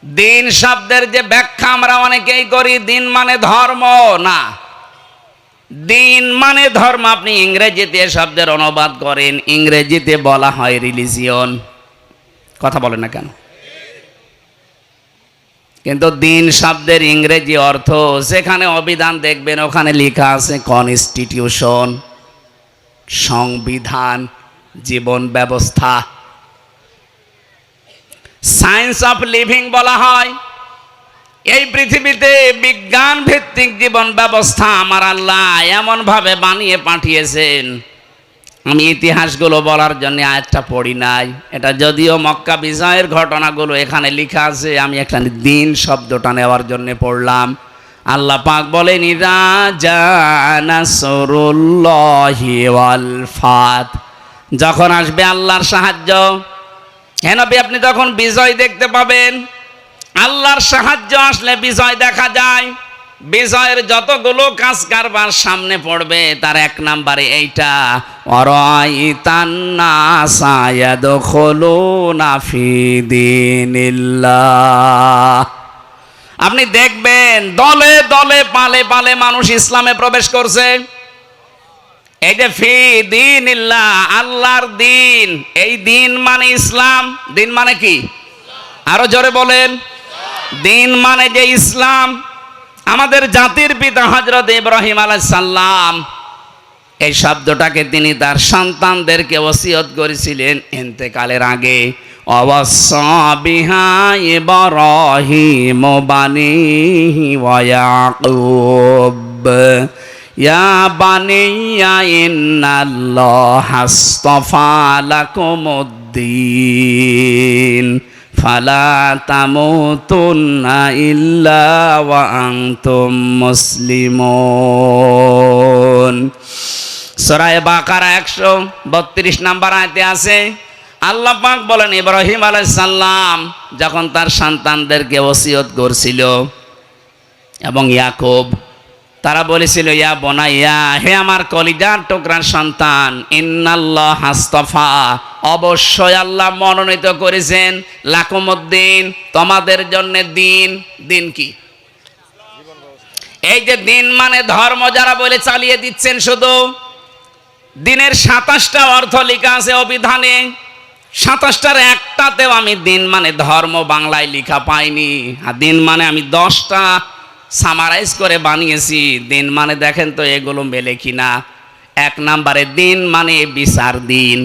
দিন শব্দের যে ব্যাখ্যা আমরা অনেকেই করি, দিন মানে ধর্ম না, দিন মানে ধর্ম। আপনি ইংরেজিতে শব্দের অনুবাদ করেন, ইংরেজিতে বলা হয় রিলিজিয়ন। কথা বলেন না কেন? কিন্তু দিন শব্দের ইংরেজি অর্থ, যেখানে অভিধান দেখবেন ওখানে লেখা আছে কনস্টিটিউশন, সংবিধান, জীবন ব্যবস্থা। সায়েন্স অফ লিভিং বলা হয়। এই পৃথিবীতে বিজ্ঞান ভিত্তিক জীবন ব্যবস্থা আমার আল্লাহ এমন ভাবে বানিয়ে পাঠিয়েছেন। আমি ইতিহাসগুলো বলার জন্য আয়াতটা পড়ি নাই, এটা যদিও মক্কা বিজয়ের ঘটনাগুলো এখানে লেখা আছে, আমি একটা দিন শব্দটা নেওয়ার জন্য পড়লাম। আল্লাহ পাক বলেন ইযা জাআ নাসরুল্লাহি ওয়াল ফাত, যখন আসবে আল্লাহর সাহায্য, হ্যাঁ নবী আপনি তখন বিজয় দেখতে পাবেন। আল্লাহর সাহায্য আসলে বিজয় দেখা যায়। বিজয়ের যতগুলো কাজ কারবার সামনে পড়বে তার 1 নম্বরে এইটা, ওয়ারাইতান নাসা ইয়াদখুলুনা ফি দীনিল্লাহ। আপনি দেখবেন দলে দলে পালে পালে মানুষ ইসলামে প্রবেশ করছে। এই যে ফি দীনিল্লাহ, আল্লাহর দিন, এই দিন মানে ইসলাম। দিন মানে কি? আরো জোরে বলেন। দিন মানে যে ইসলাম। আমাদের জাতির পিতা হযরত ইব্রাহিম আলাইহিস সালাম এই শব্দটাকে তিনি তার সন্তানদেরকে ওসিয়ত করেছিলেন ইন্তেকালের আগে। অবশ্যা বিহা ইব্রাহিম বানিহি ওয়া ইয়াকুব ইয়া বানিয়া ইন্নাল্লাহা আস্তাফা লাকুমুদ্দিন ফালা তামুতুন্না ইল্লা ওয়া আনতুম মুসলিমুন। সূরা বাকারা 132 নম্বর আয়াতে আছে, আল্লাহ পাক বলেন ইব্রাহিম আলাইহিস সালাম যখন তার সন্তানদেরকে ওসিয়ত করছিল এবং ইয়াকুব, তারা বলেছিল ইয়া বনাইয়া, হে আমার কলিজার টুকরার সন্তান, ইন্নাল্লাহা আস্তাফা, অবশ্যই আল্লাহ মনোনীত করেছেন, লাকুমুদ্দিন, তোমাদের জন্য দিন। দিন কি? এই যে দিন মানে ধর্ম যারা বলে চালিয়ে দিচ্ছেন, শুধু দিনের 27টা অর্থ লেখা আছে অভিধানে, 27টার একটাতেও আমি দিন মানে ধর্ম বাংলায় লেখা পাইনি। আর দিন মানে আমি 10টা সামারাইজ করে বানিয়েছি। দিন মানে দেখেন তো এগুলো মেলে কিনা। 1 নম্বরে দিন মানে বিচার দিন,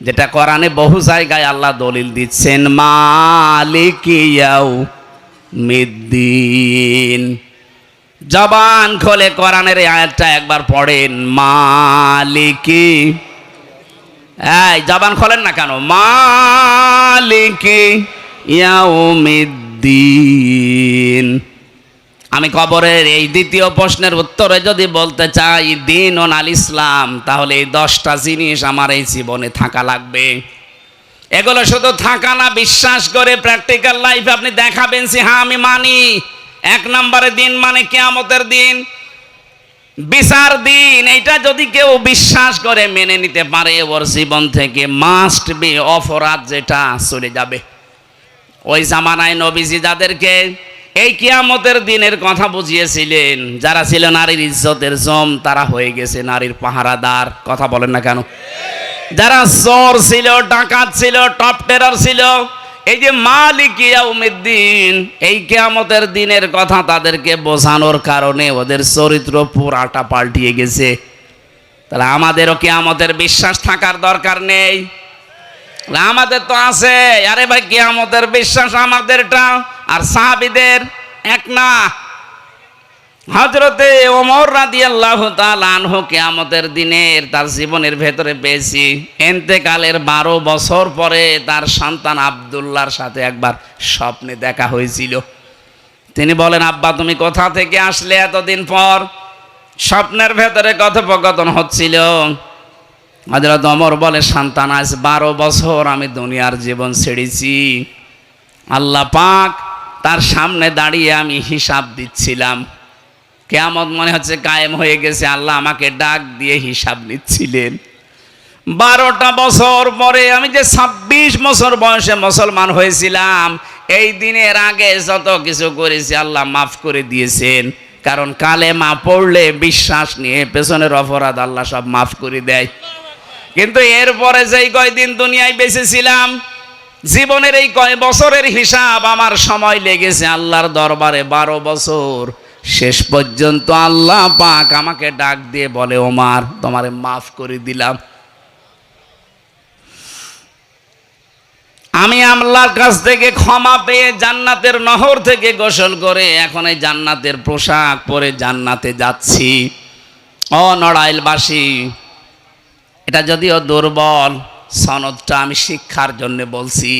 যেটা কোরআনে বহু জায়গায় আল্লাহ দলিল দিচ্ছেন, মালিকি ইয়াউমিদ্দিন। জবান খোলে কোরআনের এই আয়াতটা একবার পড়েন, মালিকি। এই জবান খোলেন না কেন? মালিকি ইয়াউমিদ্দিন। আমি কবরের এই দ্বিতীয় প্রশ্নের উত্তরে যদি বলতে চাই দিন ও আল ইসলাম, তাহলে এই 10টা জিনিস আমার এই জীবনে থাকা লাগবে। এগুলো শুধু থাকা না, বিশ্বাস করে প্র্যাকটিক্যাল লাইফে আপনি দেখাবেন যে হ্যাঁ আমি মানি। 1 নম্বরে দিন মানে কিয়ামতের দিন। বিচার দিন এইটা যদি কেউ বিশ্বাস করে মেনে নিতে পারে, ওর জীবন থেকে মাস্ট বি অপরাধ যেটা চলে যাবে। ওই জামানায় নবীজি যাদেরকে এই কিয়ামতের দিনের কথা বুঝিয়েছিলেন, যারা ছিল নারীর ইজ্জতের জম, তারা হয়ে গেছে নারীর পাহারাদার। কথা বলেন না কেন? যারা চোর ছিল, ডাকাত ছিল, টপ টেরর ছিল, এই যে মালিক ইয়াউমিদ্দিন, এই কিয়ামতের দিনের কথা তাদেরকে বোঝানোর কারণে ওদের চরিত্র পুরাটা পাল্টিয়ে গেছে। তাহলে আমাদেরও কিয়ামতের বিশ্বাস থাকার দরকার নেই? আমাদের তো আছে। আরে ভাই, কিয়ামতের বিশ্বাস আমাদেরটা আর সাহাবীদের এক না। হযরতে ওমর রাদিয়াল্লাহু তাআলা আনহু কিয়ামতের দিনের তার জীবনের ভেতরে পেয়েছি। ইন্তেকালের 12 বছর পরে তার সন্তান আব্দুল্লাহর সাথে একবার স্বপ্নে দেখা হয়েছিল। তিনি বলেন, আব্বা তুমি কোথা থেকে আসলে এতদিন পর? স্বপ্নের ভেতরে কথোপকথন হচ্ছিল। হযরত ওমর বলে, সন্তান আজ 12 বছর আমি দুনিয়ার জীবন ছেড়েছি। আল্লাহ পাক তার সামনে দাঁড়িয়ে আমি হিসাব দিচ্ছিলাম। কিয়ামত মনে হচ্ছে কায়েম হয়ে গেছে। আল্লাহ আমাকে ডাক দিয়ে হিসাব নিচ্ছিলেন। 12টা বছর পরে আমি যে 26 বছর বয়সে মুসলমান হয়েছিলাম, এই দিনের আগে যত কিছু করেছি আল্লাহ মাফ করে দিয়েছেন। কারণ কালেমা পড়লে, বিশ্বাস নিয়ে পেছনের অপরাধ আল্লাহ সব মাফ করে দেয়। কিন্তু এরপরে যেই কয়দিন দুনিয়ায় বেঁচে ছিলাম, জীবনের এই কয় বছরের হিসাব আমার সময় লেগেছে আল্লাহর দরবারে 12 বছর। শেষ পর্যন্ত আল্লাহ পাক আমাকে ডাক দিয়ে বলে, ওমর তোমারে মাফ করে দিলাম। আমি আল্লাহর কাছ থেকে ক্ষমা পেয়ে জান্নাতের নহর থেকে গোসল করে এখন এই জান্নাতের পোশাক পরে জান্নাতে যাচ্ছি। ও নড়াইলবাসী, এটা যদিও দুর্বল সনদটা আমি শিক্ষার জন্য বলছি।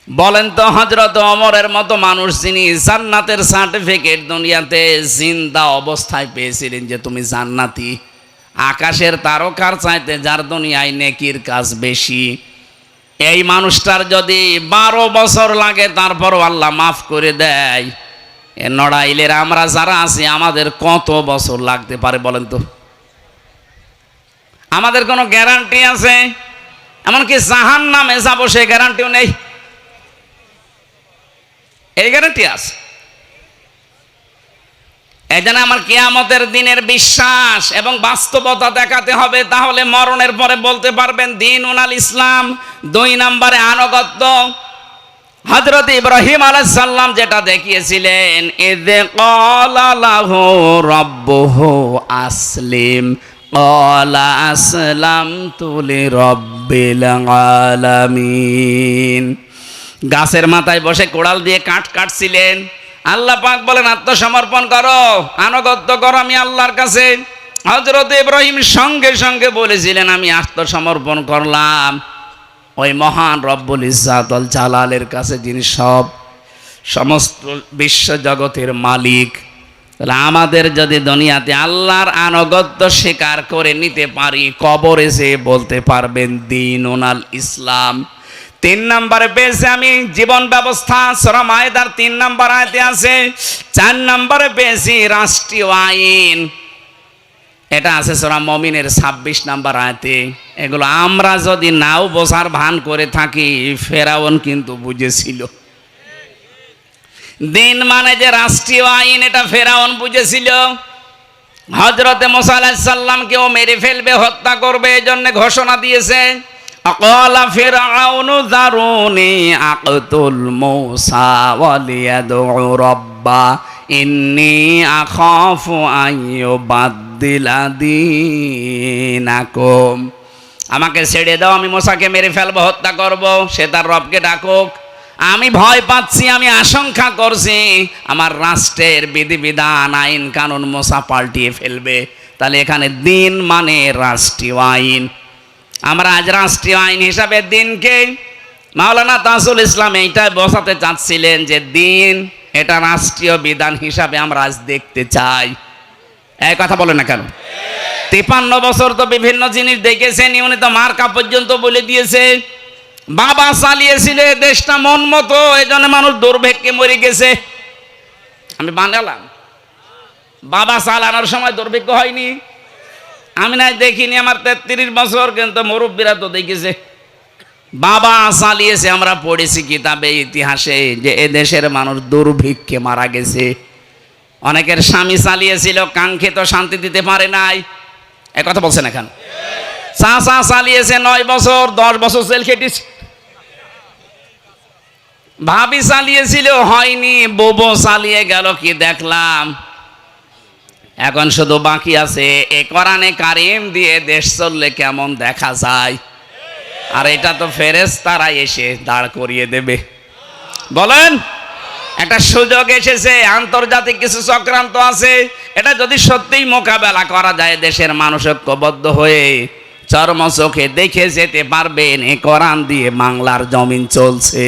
বলেন তো, হযরত ওমরের মতো মানুষ যিনি জান্নাতের সার্টিফিকেট দুনিয়াতে জিন্দা অবস্থায় পেয়েছিলেন যে তুমি জান্নাতি, আকাশের তারকার চাইতে যার দুনিয়ায় নেকির কাজ বেশি, এই মানুষটার যদি 12 বছর লাগে তারপরও আল্লাহ মাফ করে দেয়, এ নড়াইলের আমরা যারা আছি আমাদের কত বছর লাগতে পারে বলেন তো? আমাদের কোনো গ্যারান্টি আছে? এমনকি জাহান্নামে যাবো সে গ্যারান্টিও নেই। এই গ্যারান্টি আছে? এই জন্য আমার কিয়ামতের দিনের বিশ্বাস এবং বাস্তবতা দেখাতে হবে, তাহলে মরণের পরে বলতে পারবেন দীনুল ইসলাম। 2 নম্বরে আনুগত্য। হযরত ইব্রাহিম আলাইহিস সালাম যেটা দেখিয়েছিলেন, ইযে ক্বালা লাহু রাব্বুহু আসলিম ক্বালা আসলামতু লিরাব্বিল আলামিন। গাছের মাথায় বসে কোড়াল দিয়ে কাঠ কাটছিলেন। আল্লাহ পাক বলেন, আত্মসমর্পণ করো, আনুগত্য করো আমি আল্লাহর কাছে। হযরত ইব্রাহিম সঙ্গে সঙ্গে বলেছিলেন, আমি আত্মসমর্পণ করলাম ওই মহান রব্বুল ইজ্জাত ওয়াল জালালের কাছে, যিনি সমস্ত বিশ্ব জগতের মালিক। তাহলে আমাদের যদি দুনিয়াতে আল্লাহর আনুগত্য স্বীকার করে নিতে পারি, কবরে যে বলতে পারবেন দীনুল ইসলাম। 3 নম্বরে পেয়েছে আমি জীবন ব্যবস্থা, সূরা মায়েদার 3 নম্বর আয়াতে আছে। 4 নম্বরে পেয়েছি রাষ্ট্রীয় আইন, এটা আছে সূরা মুমিনের 26 নম্বর আয়াতে। এগুলো আমরা যদি নাও বোঝার ভান করে থাকি, ফেরাউন কিন্তু বুঝেছিল। দিন মানে যে রাষ্ট্রীয় আইন, এটা ফেরাউন বুঝেছিল। হযরতে মুসা আলাইহিস সালামকেও মেরে ফেলবে, হত্যা করবে, এই জন্য ঘোষণা দিয়েছে। আকালা ফিরআউনু যারুনি আকতুল মূসা ওয়ালিয়াদউ রাব্বা ইন্নী আখাফু আইয়ুবাদদিলা দীনাকুম। আমাকে ছেড়ে দাও, আমি মুসাকে মেরে ফেলবো, হত্যা করব, সে তার রবকে ডাকুক। আমি ভয় পাচ্ছি, আমি আশঙ্কা করছি আমার রাষ্ট্রের বিধিবিধান, আইন কানুন মুসা পাল্টিয়ে ফেলবে। তাহলে এখানে দিন মানে রাষ্ট্রীয় আইন। আমরা আজ রাষ্ট্রীয় আইন হিসাবে দিনকে, মাওলানা তাজুল ইসলাম এইটাই বোঝাতে চাচ্ছিলেন যে দিন এটা রাষ্ট্রীয় বিধান হিসাবে আমরা আজ দেখতে চাই। এই কথা বলে না কেন? 53 বছর তো বিভিন্ন জিনিস দেখেছেন, উনি তো মার্কা পর্যন্ত বলে দিয়েছে। বাবা চালিয়েছিল দেশটা মন মতো, এই জন্য মানুষ দুর্ভিক্ষে মরে গেছে। আমি বানালাম, বাবা চালানোর সময় দুর্ভিক্ষ হয়নি? আমি নাই দেখিনি, আমার 33 বছর, কিন্তু মুরব্বীরা তো দেখেছে। বাবা চালিয়েছে, আমরা পড়েছি কিতাবে ইতিহাসে যে এ দেশের মানুষ দুর্ভিক্ষে মারা গেছে। অনেকের স্বামী চালিয়েছিল, কাঙ্ক্ষিত শান্তি দিতে পারে নাই। এ কথা বলছেন এখন। চাচা চালিয়েছে 9 বছর, 10 বছর জেল খেটেছে। ভাবি চালিয়েছিল, হয়নি। বুবু চালিয়ে গেল, কি দেখলাম। এখন শুধু বাকি আছে এ কোরআনে কারিম দিয়ে দেশ চললে কেমন দেখা যায়। আর এটা তো ফেরেশতারা এসে দাঁড় করিয়ে দেবে। বলেন, একটা সুযোগ এসেছে, আন্তর্জাতিক কিছু চক্রান্ত আছে। এটা যদি সত্যিই মোকাবেলা করা যায়, দেশের মানুষ ঐক্যবদ্ধ হয়ে চর্ম চোখে দেখে যেতে পারবেন এ কোরআন দিয়ে বাংলার জমিন চলছে।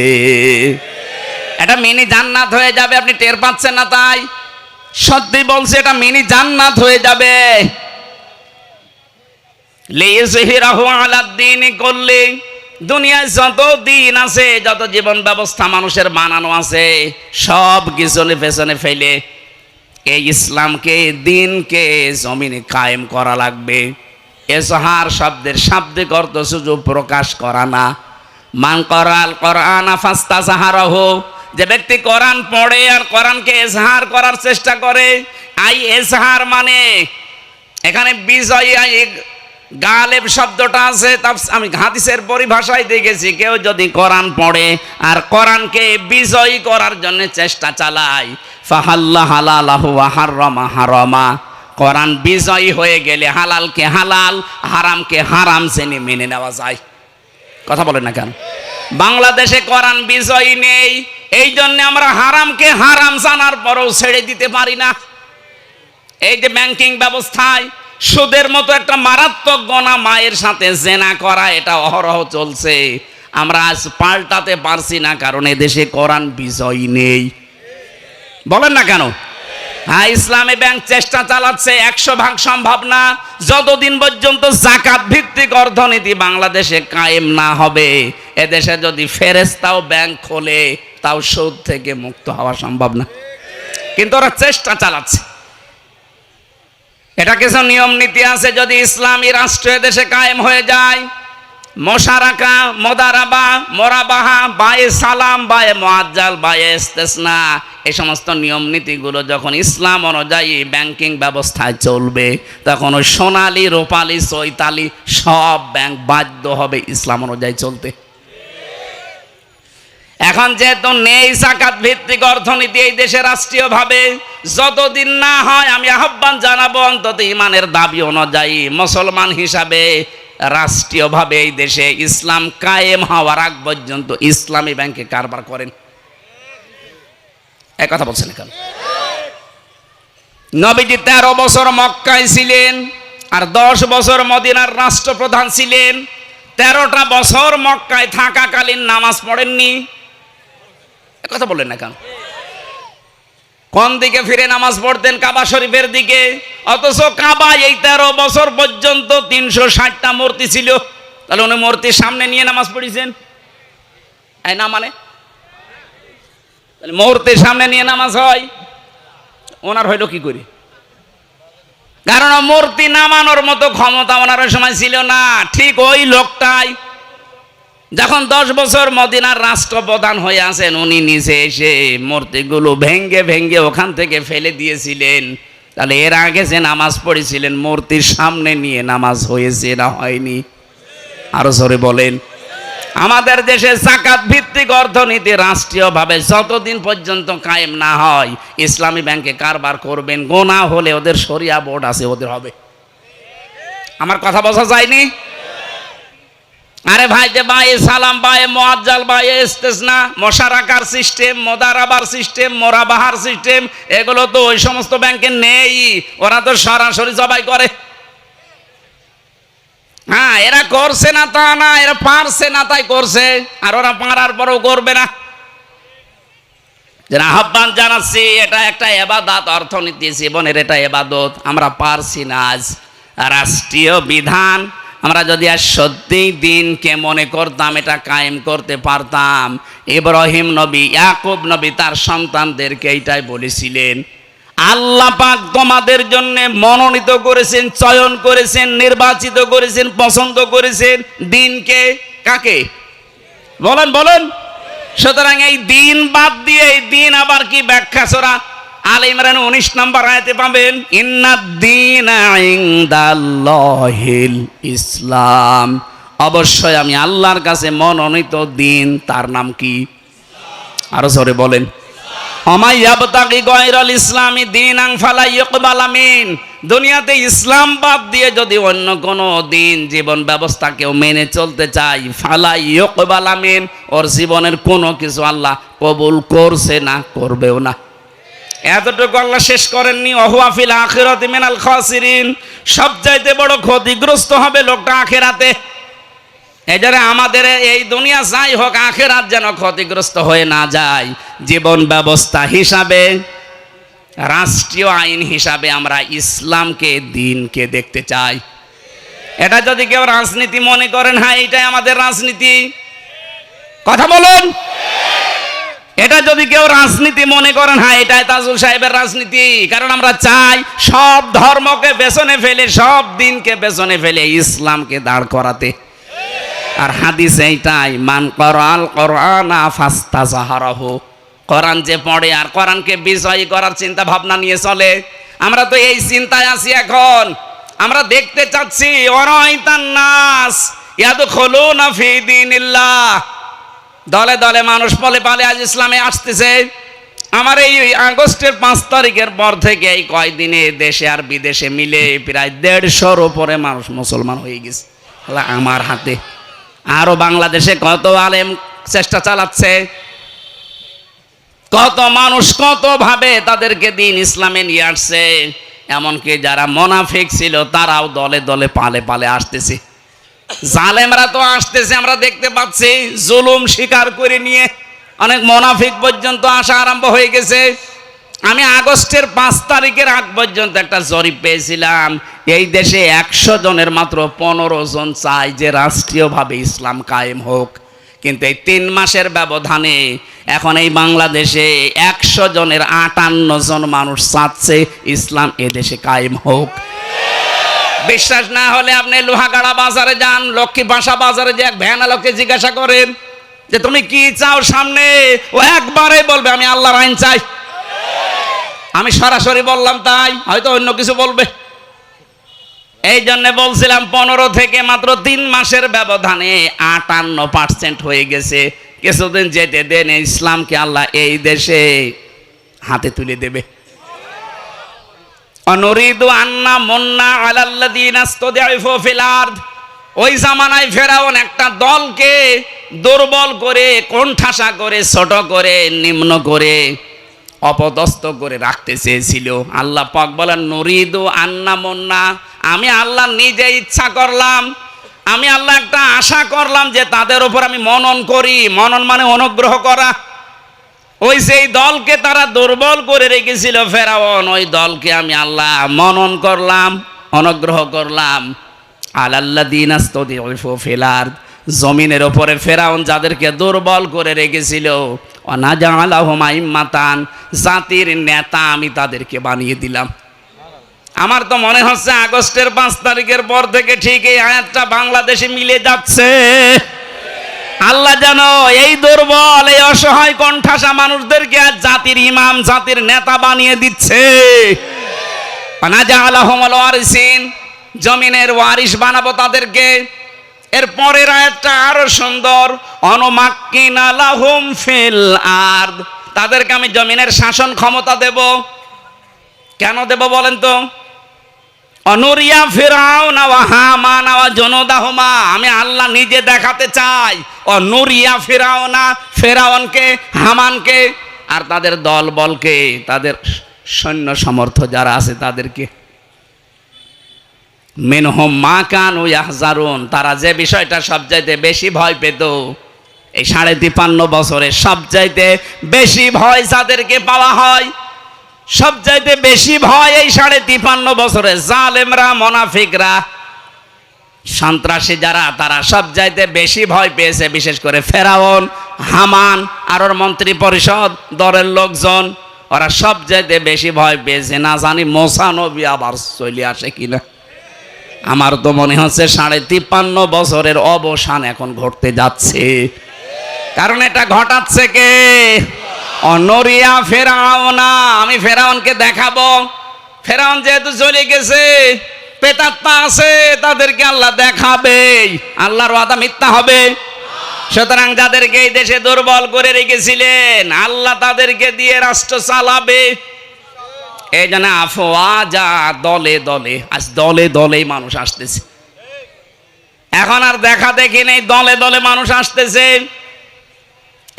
এটা মিনি জান্নাত হয়ে যাবে, আপনি টের পাচ্ছেন না? তাই সত্যি বলছে, এটা মিনি জান্নাত হয়ে যাবে। লিইয়ুযহিরাহু আলাদ-দীনি কুল্লি, দুনিয়ায় যত দিন আছে, যত জীবন ব্যবস্থা মানুষের বানানো আছে, সব কিছু পেছনে ফেলে এই ইসলামকে, দিনকে জমিনে কায়েম করা লাগবে। এজহার শব্দের শাব্দিক অর্থ শুধু প্রকাশ করা না। মান করাল কোরআনা ফাস্তাজহারাহু, যে ব্যক্তি কোরআন পড়ে আর কোরআনকে এজহার করার চেষ্টা করে, আই এজহার মানে এখানে বিজয়ী গালেব শব্দটা আছে। আমি হাদিসের পরিভাষায় দেখেছি, কেউ যদি কোরআন পড়ে আর কোরআনকে বিজয়ী করার জন্য চেষ্টা চালায়, ফাহাল্লা হালালাহু ওয়া হাররামা হারামা, কোরআন বিজয়ী হয়ে গেলে হালালকে হালাল, হারামকে হারাম জেনে মেনে নেওয়া যায়। কথা বলেন না কেন? বাংলাদেশে কোরআন বিজয়ী নেই, এই জন্য আমরা হারামকে হারাম জানার পরেও ছেড়ে দিতে পারি না। এই যে ব্যাংকিং ব্যবস্থায় সুদের মতো একটা মারাত্মক গুনাহ, মায়ের সাথে জেনা করা, এটা অহরহ চলছে। আমরা আজ পাল্টাতে পারছি না, কারণ এদেশে কোরআন বিজয়ী নেই। বলেন না কেন? হ্যাঁ, ইসলামী ব্যাংক চেষ্টা চালাচ্ছে, 100% সম্ভব না। যতদিন পর্যন্ত যাকাত ভিত্তিক অর্থনীতি বাংলাদেশে কায়েম না হবে, এদেশে যদি ফেরেশতাও ব্যাংক খোলে, তাও সুদ থেকে মুক্ত হওয়া সম্ভব না। কিন্তু ওরা চেষ্টা চালাচ্ছে। এটা কিছু নিয়ম নীতি আছে। যদি ইসলামী রাষ্ট্র দেশে কায়েম হয়ে যায়, মোশারাকা, মোদারাবা, মোরাবাহা, বায়ে সালাম, বায়ে মুআজ্জাল, বায়ে ইস্তেসনা, এই সমস্ত নিয়ম নীতিগুলো যখন ইসলাম অনুযায়ী ব্যাংকিং ব্যবস্থায় চলবে, তখন ওই সোনালী, রূপালী, চৈতালি সব ব্যাংক বাধ্য হবে ইসলাম অনুযায়ী চলতে। এখন যেহেতু নেই যাকাত ভিত্তিক অর্থনীতি এই দেশে রাষ্ট্রীয়ভাবে, যতদিন না হয়, আমি আহ্বান জানাবো অন্তত ইমানের দাবি অনুযায়ী মুসলমান হিসাবে রাষ্ট্রীয়ভাবে এই দেশে ইসলাম কায়েম হওয়ার আগ পর্যন্ত ইসলামী ব্যাংকে কারবার করেন। এক কথা বলছেন কেন? নবীজি 13 বছর মক্কায় ছিলেন আর 10 বছর মদিনার রাষ্ট্রপ্রধান ছিলেন। 13টা বছর মক্কায় থাকাকালীন নামাজ পড়েননি। কথা বললেন না কেন? কোন দিকে ফিরে নামাজ পড়তেন? কাবা শরীফের দিকে। অথচ কাবায় এই 13 বছর পর্যন্ত 360টা মূর্তি ছিল। তাহলে উনি মূর্তির সামনে নিয়ে নামাজ পড়েছেন? এই না মানে মূর্তির সামনে নিয়ে নামাজ হয়? ওনার হইল কি করে? কারণ মূর্তি নামানোর মতো ক্ষমতা ওনার সময় ছিল না। ঠিক ওই লোকটাই যখন 10 বছর মদিনার রাষ্ট্রপ্রধান হয়ে আছেন, উনি নিজে এসে মূর্তিগুলো ভেঙ্গে ভেঙ্গে ওখান থেকে ফেলে দিয়েছিলেন। তাহলে এর আগে যে নামাজ পড়েছিলেন, মূর্তির সামনে নিয়ে নামাজ হয়েছে না হয়নি? আরো জোরে বলেন। আমাদের দেশে যাকাত ভিত্তিক অর্থনীতি রাষ্ট্রীয়ভাবে যতদিন পর্যন্ত কায়েম না হয়, ইসলামী ব্যাংকে কারবার করবেন, গোনা হলে ওদের শরিয়া বোর্ড আছে, ওদের হবে। আমার কথা বোঝা যায়নি? আরে ভাই, যে বায়ে সালাম, বায়ে মুআজ্জাল, বায়ে ইস্তেসনা, মোশারাকার সিস্টেম, মোদারাবার সিস্টেম, মোরাবাহার সিস্টেম, এগুলো তো ওই সমস্ত ব্যাংকে নেই। ওরা তো সরাসরি জবাই করে। হ্যাঁ, এরা করছে না তা না, এরা পারছে না তাই করছে, আর ওরা পারার পরেও করবে না। যারা আহ্বান জানাচ্ছি, এটা একটা ইবাদত, অর্থনীতি জীবনের এটা ইবাদত। আমরা পারছি না আজ রাষ্ট্রীয় বিধান। আমরা যদি আজ সত্যিই দিনকে মনে করতাম, এটা কায়েম করতে পারতাম। ইব্রাহিম নবী, ইয়াকুব নবী তার সন্তানদেরকে এইটাই বলেছিলেন, আল্লাহ পাক তোমাদের জন্য মনোনীত করেছেন, চয়ন করেছেন, নির্বাচিত করেছেন, পছন্দ করেছেন দিনকে। কাকে বলেন বলেন? সুতরাং এই দিন বাদ দিয়ে এই দিন আবার কি ব্যাখ্যা সূরা আলে ইমরান 19 নম্বর আয়াতে পাবেন, ইন্নাদ-দীনা ইনদাল্লাহিল ইসলাম। অবশ্যই আমি আল্লাহর কাছে মনোনীত দিন, তার নাম কি? আরো জোরে বলেন। ওমা ইয়াবতাগি গায়রাল ইসলামি দীনান ফালা ইউকবাল মিন। দুনিয়াতে ইসলাম বাদ দিয়ে যদি অন্য কোনো দিন জীবন ব্যবস্থা কেউ মেনে চলতে চায়, ফালা ইউকবাল মিন, ওর জীবনের কোনো কিছু আল্লাহ কবুল করছে না, করবেও না। এতটুকু আল্লাহ শেষ করেননি, ওহুয়া ফিল আখিরাতি মিনাল খাসিরিন। সবচাইতে বড় ক্ষতিগ্রস্ত হবে লোকটা আখিরাতে। এই জন্য আমাদের এই দুনিয়া যাই হোক, আখিরাত যেন ক্ষতিগ্রস্ত হয়ে না যায়। জীবন ব্যবস্থা হিসাবে, রাষ্ট্রীয় আইন হিসাবে আমরা ইসলামকে, দিনকে দেখতে চাই। এটা যদি কেউ রাজনীতি মনে করেন, হ্যাঁ এটাই আমাদের রাজনীতি, কথা বলুন। এটা যদি কেউ রাজনীতি মনে করেন, হ্যাঁ এটাই তাজুল সাহেবের রাজনীতি। কারণ আমরা চাই সব ধর্মকে পেছনে ফেলে, সব দিনকে পেছনে ফেলে ইসলামকে দাঁড় করাতে। আর হাদিস এইটাই, মান করাল কোরআনা ফাস্তাযহারাহু। কোরআন যে পড়ে আর কোরআনকে বিজয়ী করার চিন্তা ভাবনা নিয়ে চলে, আমরা তো এই চিন্তায় আছি এখন। আমরা দেখতে চাচ্ছি ওয়ারাইতান নাস ইয়াদখুলুনা ফি দীনিল্লাহ। দলে দলে মানুষ বলে পালে আজ ইসলামে আসতেছে। আমার এই আগস্টের 5 তারিখের পর থেকে এই কয়দিনে দেশে আর বিদেশে মিলে প্রায় 150-র উপরে মানুষ মুসলমান হয়ে গেছে আমার হাতে। আরো বাংলাদেশে কত আলেম চেষ্টা চালাচ্ছে, কত মানুষ কত ভাবে তাদেরকে দিন ইসলামে নিয়ে আসছে। এমনকি যারা মুনাফিক ছিল তারাও দলে দলে পালে পালে আসতেছে। জালেমরা তো আসতেছে, আমরা দেখতে পাচ্ছি। জুলুম স্বীকার করে নিয়ে অনেক মুনাফিক পর্যন্ত আসা আরম্ভ হয়ে গেছে। আমি আগস্টের 5 তারিখের আগ পর্যন্ত একটা জরিপ পেয়েছিলাম, এই দেশে 100 জনের মাত্র 15 জন চায় যে রাষ্ট্রীয়ভাবে ইসলাম কায়েম হোক। কিন্তু এই 3 মাসের ব্যবধানে এখন এই বাংলাদেশে 100 জনের 58 জন মানুষ চাচ্ছে ইসলাম এ দেশে কায়েম হোক। বিশ্বাস না হলে আপনি লোহাগাড়া বাজারে যান, লক্ষ্মী ভাষা বাজারে যে এক ভ্যানালোকে জিজ্ঞাসা করেন যে তুমি কি চাও সামনে, ও একবারে বলবে আমি আল্লাহর আইন চাই। আমি সরাসরি বললাম তাই, হয়তো অন্য কিছু বলবে। এই জন্য বলছিলাম 15 থেকে মাত্র 3 মাসের ব্যবধানে 58% হয়ে গেছে। কিছুদিন যেতে দেন, ইসলামকে আল্লাহ এই দেশে হাতে তুলে দেবে। অনুরিদু আন্না মুন্না আলাল্লাযিনা ইসতাদঈফু ফিল আরদ। ওই জামানায় ফেরাউন একটা দলকে দুর্বল করে, কোণঠাসা করে, ছোট করে, নিম্ন করে, অপদস্থ করে রাখতে চেয়েছিল। আল্লাহ পাক বলেন নুরিদু আন্না মুন্না, আমি আল্লাহ নিজে ইচ্ছা করলাম, আমি আল্লাহ একটা আশা করলাম যে তাদের উপর আমি মনন করি। মনন মানে অনুগ্রহ করা। ওই সেই দলকে তারা দুর্বল করে রেখেছিল ফেরাউন, ওই দলকে আমি আল্লাহ মনন করলাম, অনুগ্রহ করলাম। আলাল্লাযিনা ইসতাদঈফু ফিল আরদ, জমিনের উপরে ফেরাউন যাদেরকে দুর্বল করে রেখেছিল, ওয়ানাজআলাহুম আইম্মাতান, জাতির নেতা আমি তাদেরকে বানিয়ে দিলাম। আমার তো মনে হচ্ছে আগস্টের 5 তারিখের পর থেকে ঠিক এই আয়াতটা বাংলাদেশে মিলে যাচ্ছে। আল্লাহ যেন এই দুর্বল, এই অসহায় কণ্ঠাসা মানুষদেরকে আজ জাতির ইমাম, জাতির নেতা বানিয়ে দিচ্ছে। ওয়ানাজআলাহুমুল ওয়ারিসিন, জমিনের ওয়ারিস বানাবো তাদেরকে। এর পরের আয়াতটা আরো সুন্দর, অনুমাক্কিনা লাহুম ফিল আরদ, তাদেরকে আমি জমিনের শাসন ক্ষমতা দেব। কেন দেব বলেন তো? অনুরিয়া ফিরাউনা ওয়া হামানা ওয়া জুনুদাহুমা, আমি আল্লাহ নিজে দেখাতে চাই অনুরিয়া ফিরাউনা, ফেরাউনকে, হামানকে আর তাদের দল বলকে, তাদের সৈন্য সমর্থ যারা আছে তাদেরকে, মিনহুম মা কানু ইয়াহজারুন, তারা যে বিষয়টা সবচাইতে বেশি ভয় পেত এই 53.5 বছরে, সবচাইতে বেশি ভয় যাদেরকে পাওয়া হয়, সবচাইতে বেশি ভয় এই 53.5 বছরে জালেমরা, মুনাফিকরা, সন্ত্রাসী যারা, তারা সবচাইতে বেশি ভয় পেয়েছে বিশেষ করে ফেরাউন, হামান আর ওর মন্ত্রী পরিষদ, দলের লোকজন। ওরা সবচাইতে বেশি ভয় পেয়েছে, না জানি মোসা নবী আবার চলে আসে কিনা। আমার তো মনে হচ্ছে 53.5 বছরের অবসান এখন ঘটতে যাচ্ছে। কারণ এটা ঘটাচ্ছে কে? অনরিয়া ফেরাউনা। আমি ফেরাউনকে দেখাবো। ফেরাউন যেহেতু চলে গেছে, প্রেতাত্মা আছে, তাদেরকে আল্লাহ দেখাবে। আল্লাহর ওয়াদা মিথ্যা হবে? সুতরাং যাদেরকে এই দেশে দুর্বল করে রেখেছিলেন, আল্লাহ তাদেরকে দিয়ে রাষ্ট্র চালাবে। এই জন্য আফওয়াজা, দলে দলে, আজ দলে দলেই মানুষ আসতেছে। এখন আর দেখা দেখি নেই, দলে দলে মানুষ আসতেছে।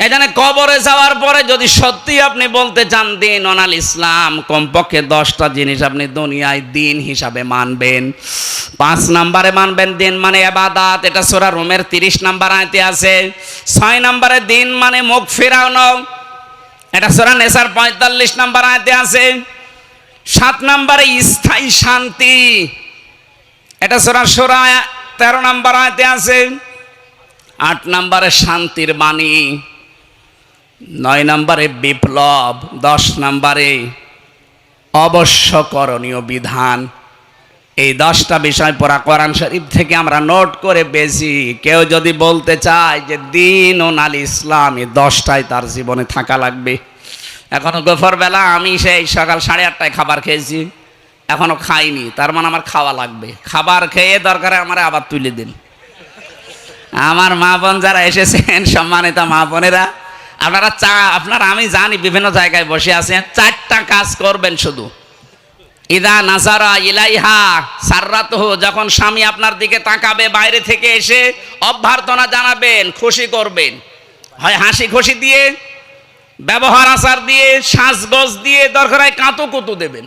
এখানে কবরে যাওয়ার পরে যদি সত্যি আপনি বলতে চান দিন অনাল ইসলাম, কমপক্ষে 10টা জিনিস আপনি দুনিয়ায় দিন হিসাবে মানবেন। 5 নম্বরে মানবেন দিন মানে ইবাদত, এটা সূরা রুমের 30 নম্বর আয়াতে আছে। 6 নম্বরে দিন মানে মুখ ফিরানো, এটা সূরা নেসার 45 নম্বর আয়াতে আছে। 7 নম্বরে স্থায়ী শান্তি, এটা সূরা শুরা 13 নম্বর আয়াতে আছে। 8 নম্বরে শান্তির বাণী, 9 নম্বরে বিপ্লব, 10 নম্বরে অবশ্য করণীয় বিধান। এই 10টা বিষয় পড়া কোরআন শরীফ থেকে আমরা নোট করে পেয়েছি। কেউ যদি বলতে চায় যে দিন ও নাল ইসলাম, এই 10টাই তার জীবনে থাকা লাগবে। এখনো দুপুর বেলা আমি সেই সকাল 8:30টায় খাবার খেয়েছি, এখনো খাইনি, তার মানে আমার খাওয়া লাগবে। খাবার খেয়ে দরকারে আমার আবার তুলে দিন। আমার মা বোন যারা এসেছেন, সম্মানিত মা বোনেরা, আপনারা আমি জানি বিভিন্ন জায়গায় বসে আছেন, 4টা কাজ করবেন শুধু। ইদা নাজারা ইলাইহা সাররাতহু, যখন স্বামী আপনার দিকে তাকাবে বাইরে থেকে এসে অভ্যর্থনা জানাবেন, খুশি করবেন। হয় হাসি খুশি দিয়ে, ব্যবহার আচার দিয়ে, সাজগোজ দিয়ে, দরকার হয় কাতুকুতু দেবেন।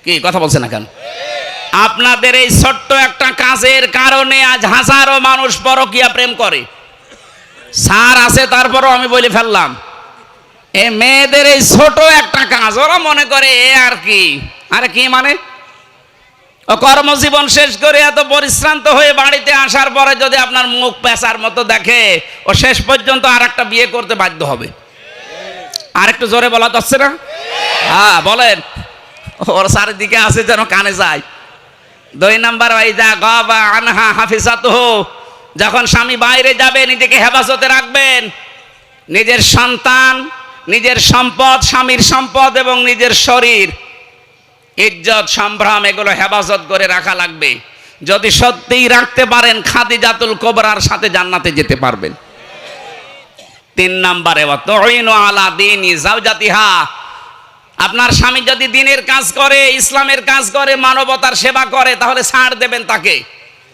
কি কথা বলছেন না কেন? আপনাদের এই ছোট্ট একটা কাজের কারণে আজ হাজারো মানুষ পরকীয়া প্রেম করে। সার আছে তারপরও আমি বলে ফেললাম, এই মেয়েদের এই ছোট একটা কাজ, ওরা মনে করে এ আর কি। আরে কি মানে? ও কর্মজীবন শেষ করে এত পরিশ্রান্ত হয়ে বাড়িতে আসার পরে যদি আপনার মুখ পেঁচার মতো দেখে, ও শেষ পর্যন্ত আর একটা বিয়ে করতে বাধ্য হবে। আর একটু জোরে বলা যাচ্ছে না? হ্যাঁ বলেন। ওর চারিদিকে আছে যেন কানে যায়। 2 নম্বর ওয়াইদা গাবা আনহা হাফিজাতুহু, যখন স্বামী বাইরে যাবে নিজেকে হেফাজতে রাখবেন। নিজের সন্তান, নিজের সম্পদ, স্বামীর সম্পদ এবং নিজের শরীর, ইজ্জত সম্ভ্রম, এগুলো হেফাজত করে রাখা লাগবে। যদি সত্যিই রাখতে পারেন, খাদিজাতুল কুবরার সাথে জান্নাতে যেতে পারবেন। 3 নম্বরে ওয়াতুইনু আলা দীনি যাওজাতিহা, আপনার স্বামী যদি দিনের কাজ করে, ইসলামের কাজ করে, মানবতার সেবা করে, তাহলে ছাড় দেবেন তাকে,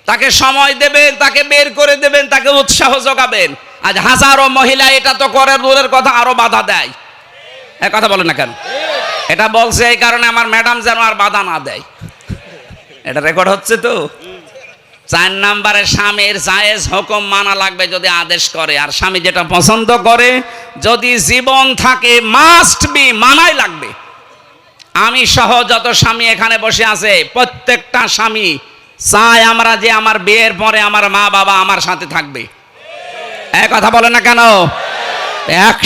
তাকে সময় দেবেন, তাকে বের করে দেবেন, তাকে উৎসাহ যোগাবেন। আজ হাজারো মহিলা এটা তো করে দূরের কথা, আরো বাধা দেয়। এক কথা বলেন না কেন? এটা বলছে এই কারণে আমার ম্যাডাম যেন আর বাধা না দেয়। এটা রেকর্ড হচ্ছে তো। 4 নম্বরে স্বামীর জায়েজ হুকুম মানা লাগবে যদি আদেশ করে, আর স্বামী যেটা পছন্দ করে যদি জীবন থাকে মাস্ট বি মানাই লাগবে। আমি সহ যত স্বামী এখানে বসে আছে, প্রত্যেকটা স্বামী চায় আমরা যে আমার বিয়ের পরে আমার মা বাবা আমার সাথে থাকবে। এক কথা বলে না কেন?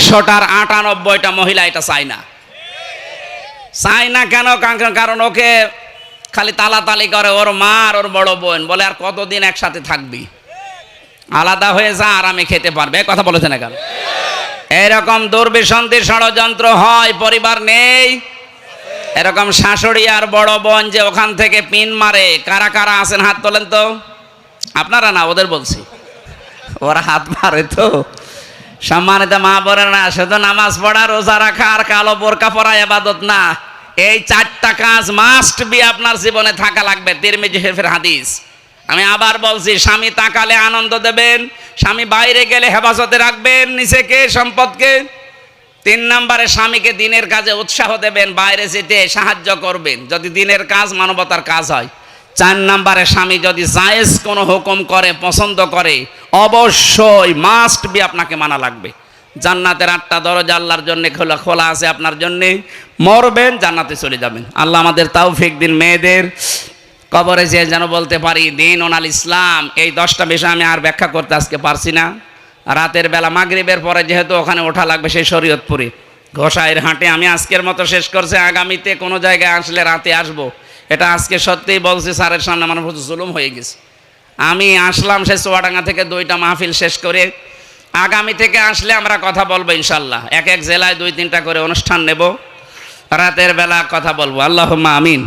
100টার 98টা মহিলা এটা চায় না। চায় না কেন? কারণ ওকে খালি তালাতালি করে ওর মা আর ওর বড় বোন, বলে আর কতদিন একসাথে থাকবি, আলাদা হয়ে যা, আরামে খেতে পারবে। কথা বলেছে না কেন? এরকম দুর্বিসন্ধির ষড়যন্ত্র হয়, পরিবার নেই, এরকম শাশুড়ি আর বড় বোন যে ওখান থেকে পিন মারে। কারা কারা আছেন হাত তোলেন তো। আপনারা না, ওদের বলছি, ওরা হাত মারে তো। সম্মানিত মা বোনেরা, না শুধু নামাজ পড়া, রোজা রাখা আর কালো বোরকা পরা ইবাদত না, এই 4টা কাজ মাস্ট বি আপনার জীবনে থাকা লাগবে। তিরমিজি শরীফের হাদিস। আমি আবার বলছি, স্বামী তাকালে আনন্দ দেবেন, স্বামী বাইরে গেলে হেফাজতে রাখবেন নিজেকে, সম্পদকে। 3 নম্বরে স্বামীকে দিনের কাজে উৎসাহ দেবেন, বাইরে যেতে সাহায্য করবেন যদি দিনের কাজ মানবতার কাজ হয়। 4 নম্বরে স্বামী যদি জায়েজ কোনো হুকুম করে, পছন্দ করে, অবশ্যই মাস্ট বি আপনাকে মানা লাগবে। জান্নাতের 8টা দরজা আল্লাহর জন্য খোলা আছে আপনার জন্যে। মরবেন, জান্নাতে চলে যাবেন। আল্লাহ আমাদের তৌফিক দিন। মেয়েদের কবরে যে যেন বলতে পারি দিন ওনাল ইসলাম। এই 10টা বিষয় আমি আর ব্যাখ্যা করতে আজকে পারছি না। রাতের বেলা মাগরিবের পরে যেহেতু ওখানে ওঠা লাগবে সেই শরীয়তপুরে, ঘোষাইয়ের হাটে আমি আজকের মতো শেষ করছি, আগামীতে কোনো জায়গায় আসলে রাতে আসব। এটা আজকে সত্যিই বলছি, স্যারের সামনে আমার প্রচুর জুলুম হয়ে গেছে। আমি আসলাম সে চুয়াডাঙ্গা থেকে 2টা মাহফিল শেষ করে, আগামী থেকে আসলে আমরা কথা বলবো ইনশাল্লাহ। এক এক জেলায় 2-3টা করে অনুষ্ঠান নেব, রাতের বেলা কথা বলবো। আল্লাহুম্মা আমিন।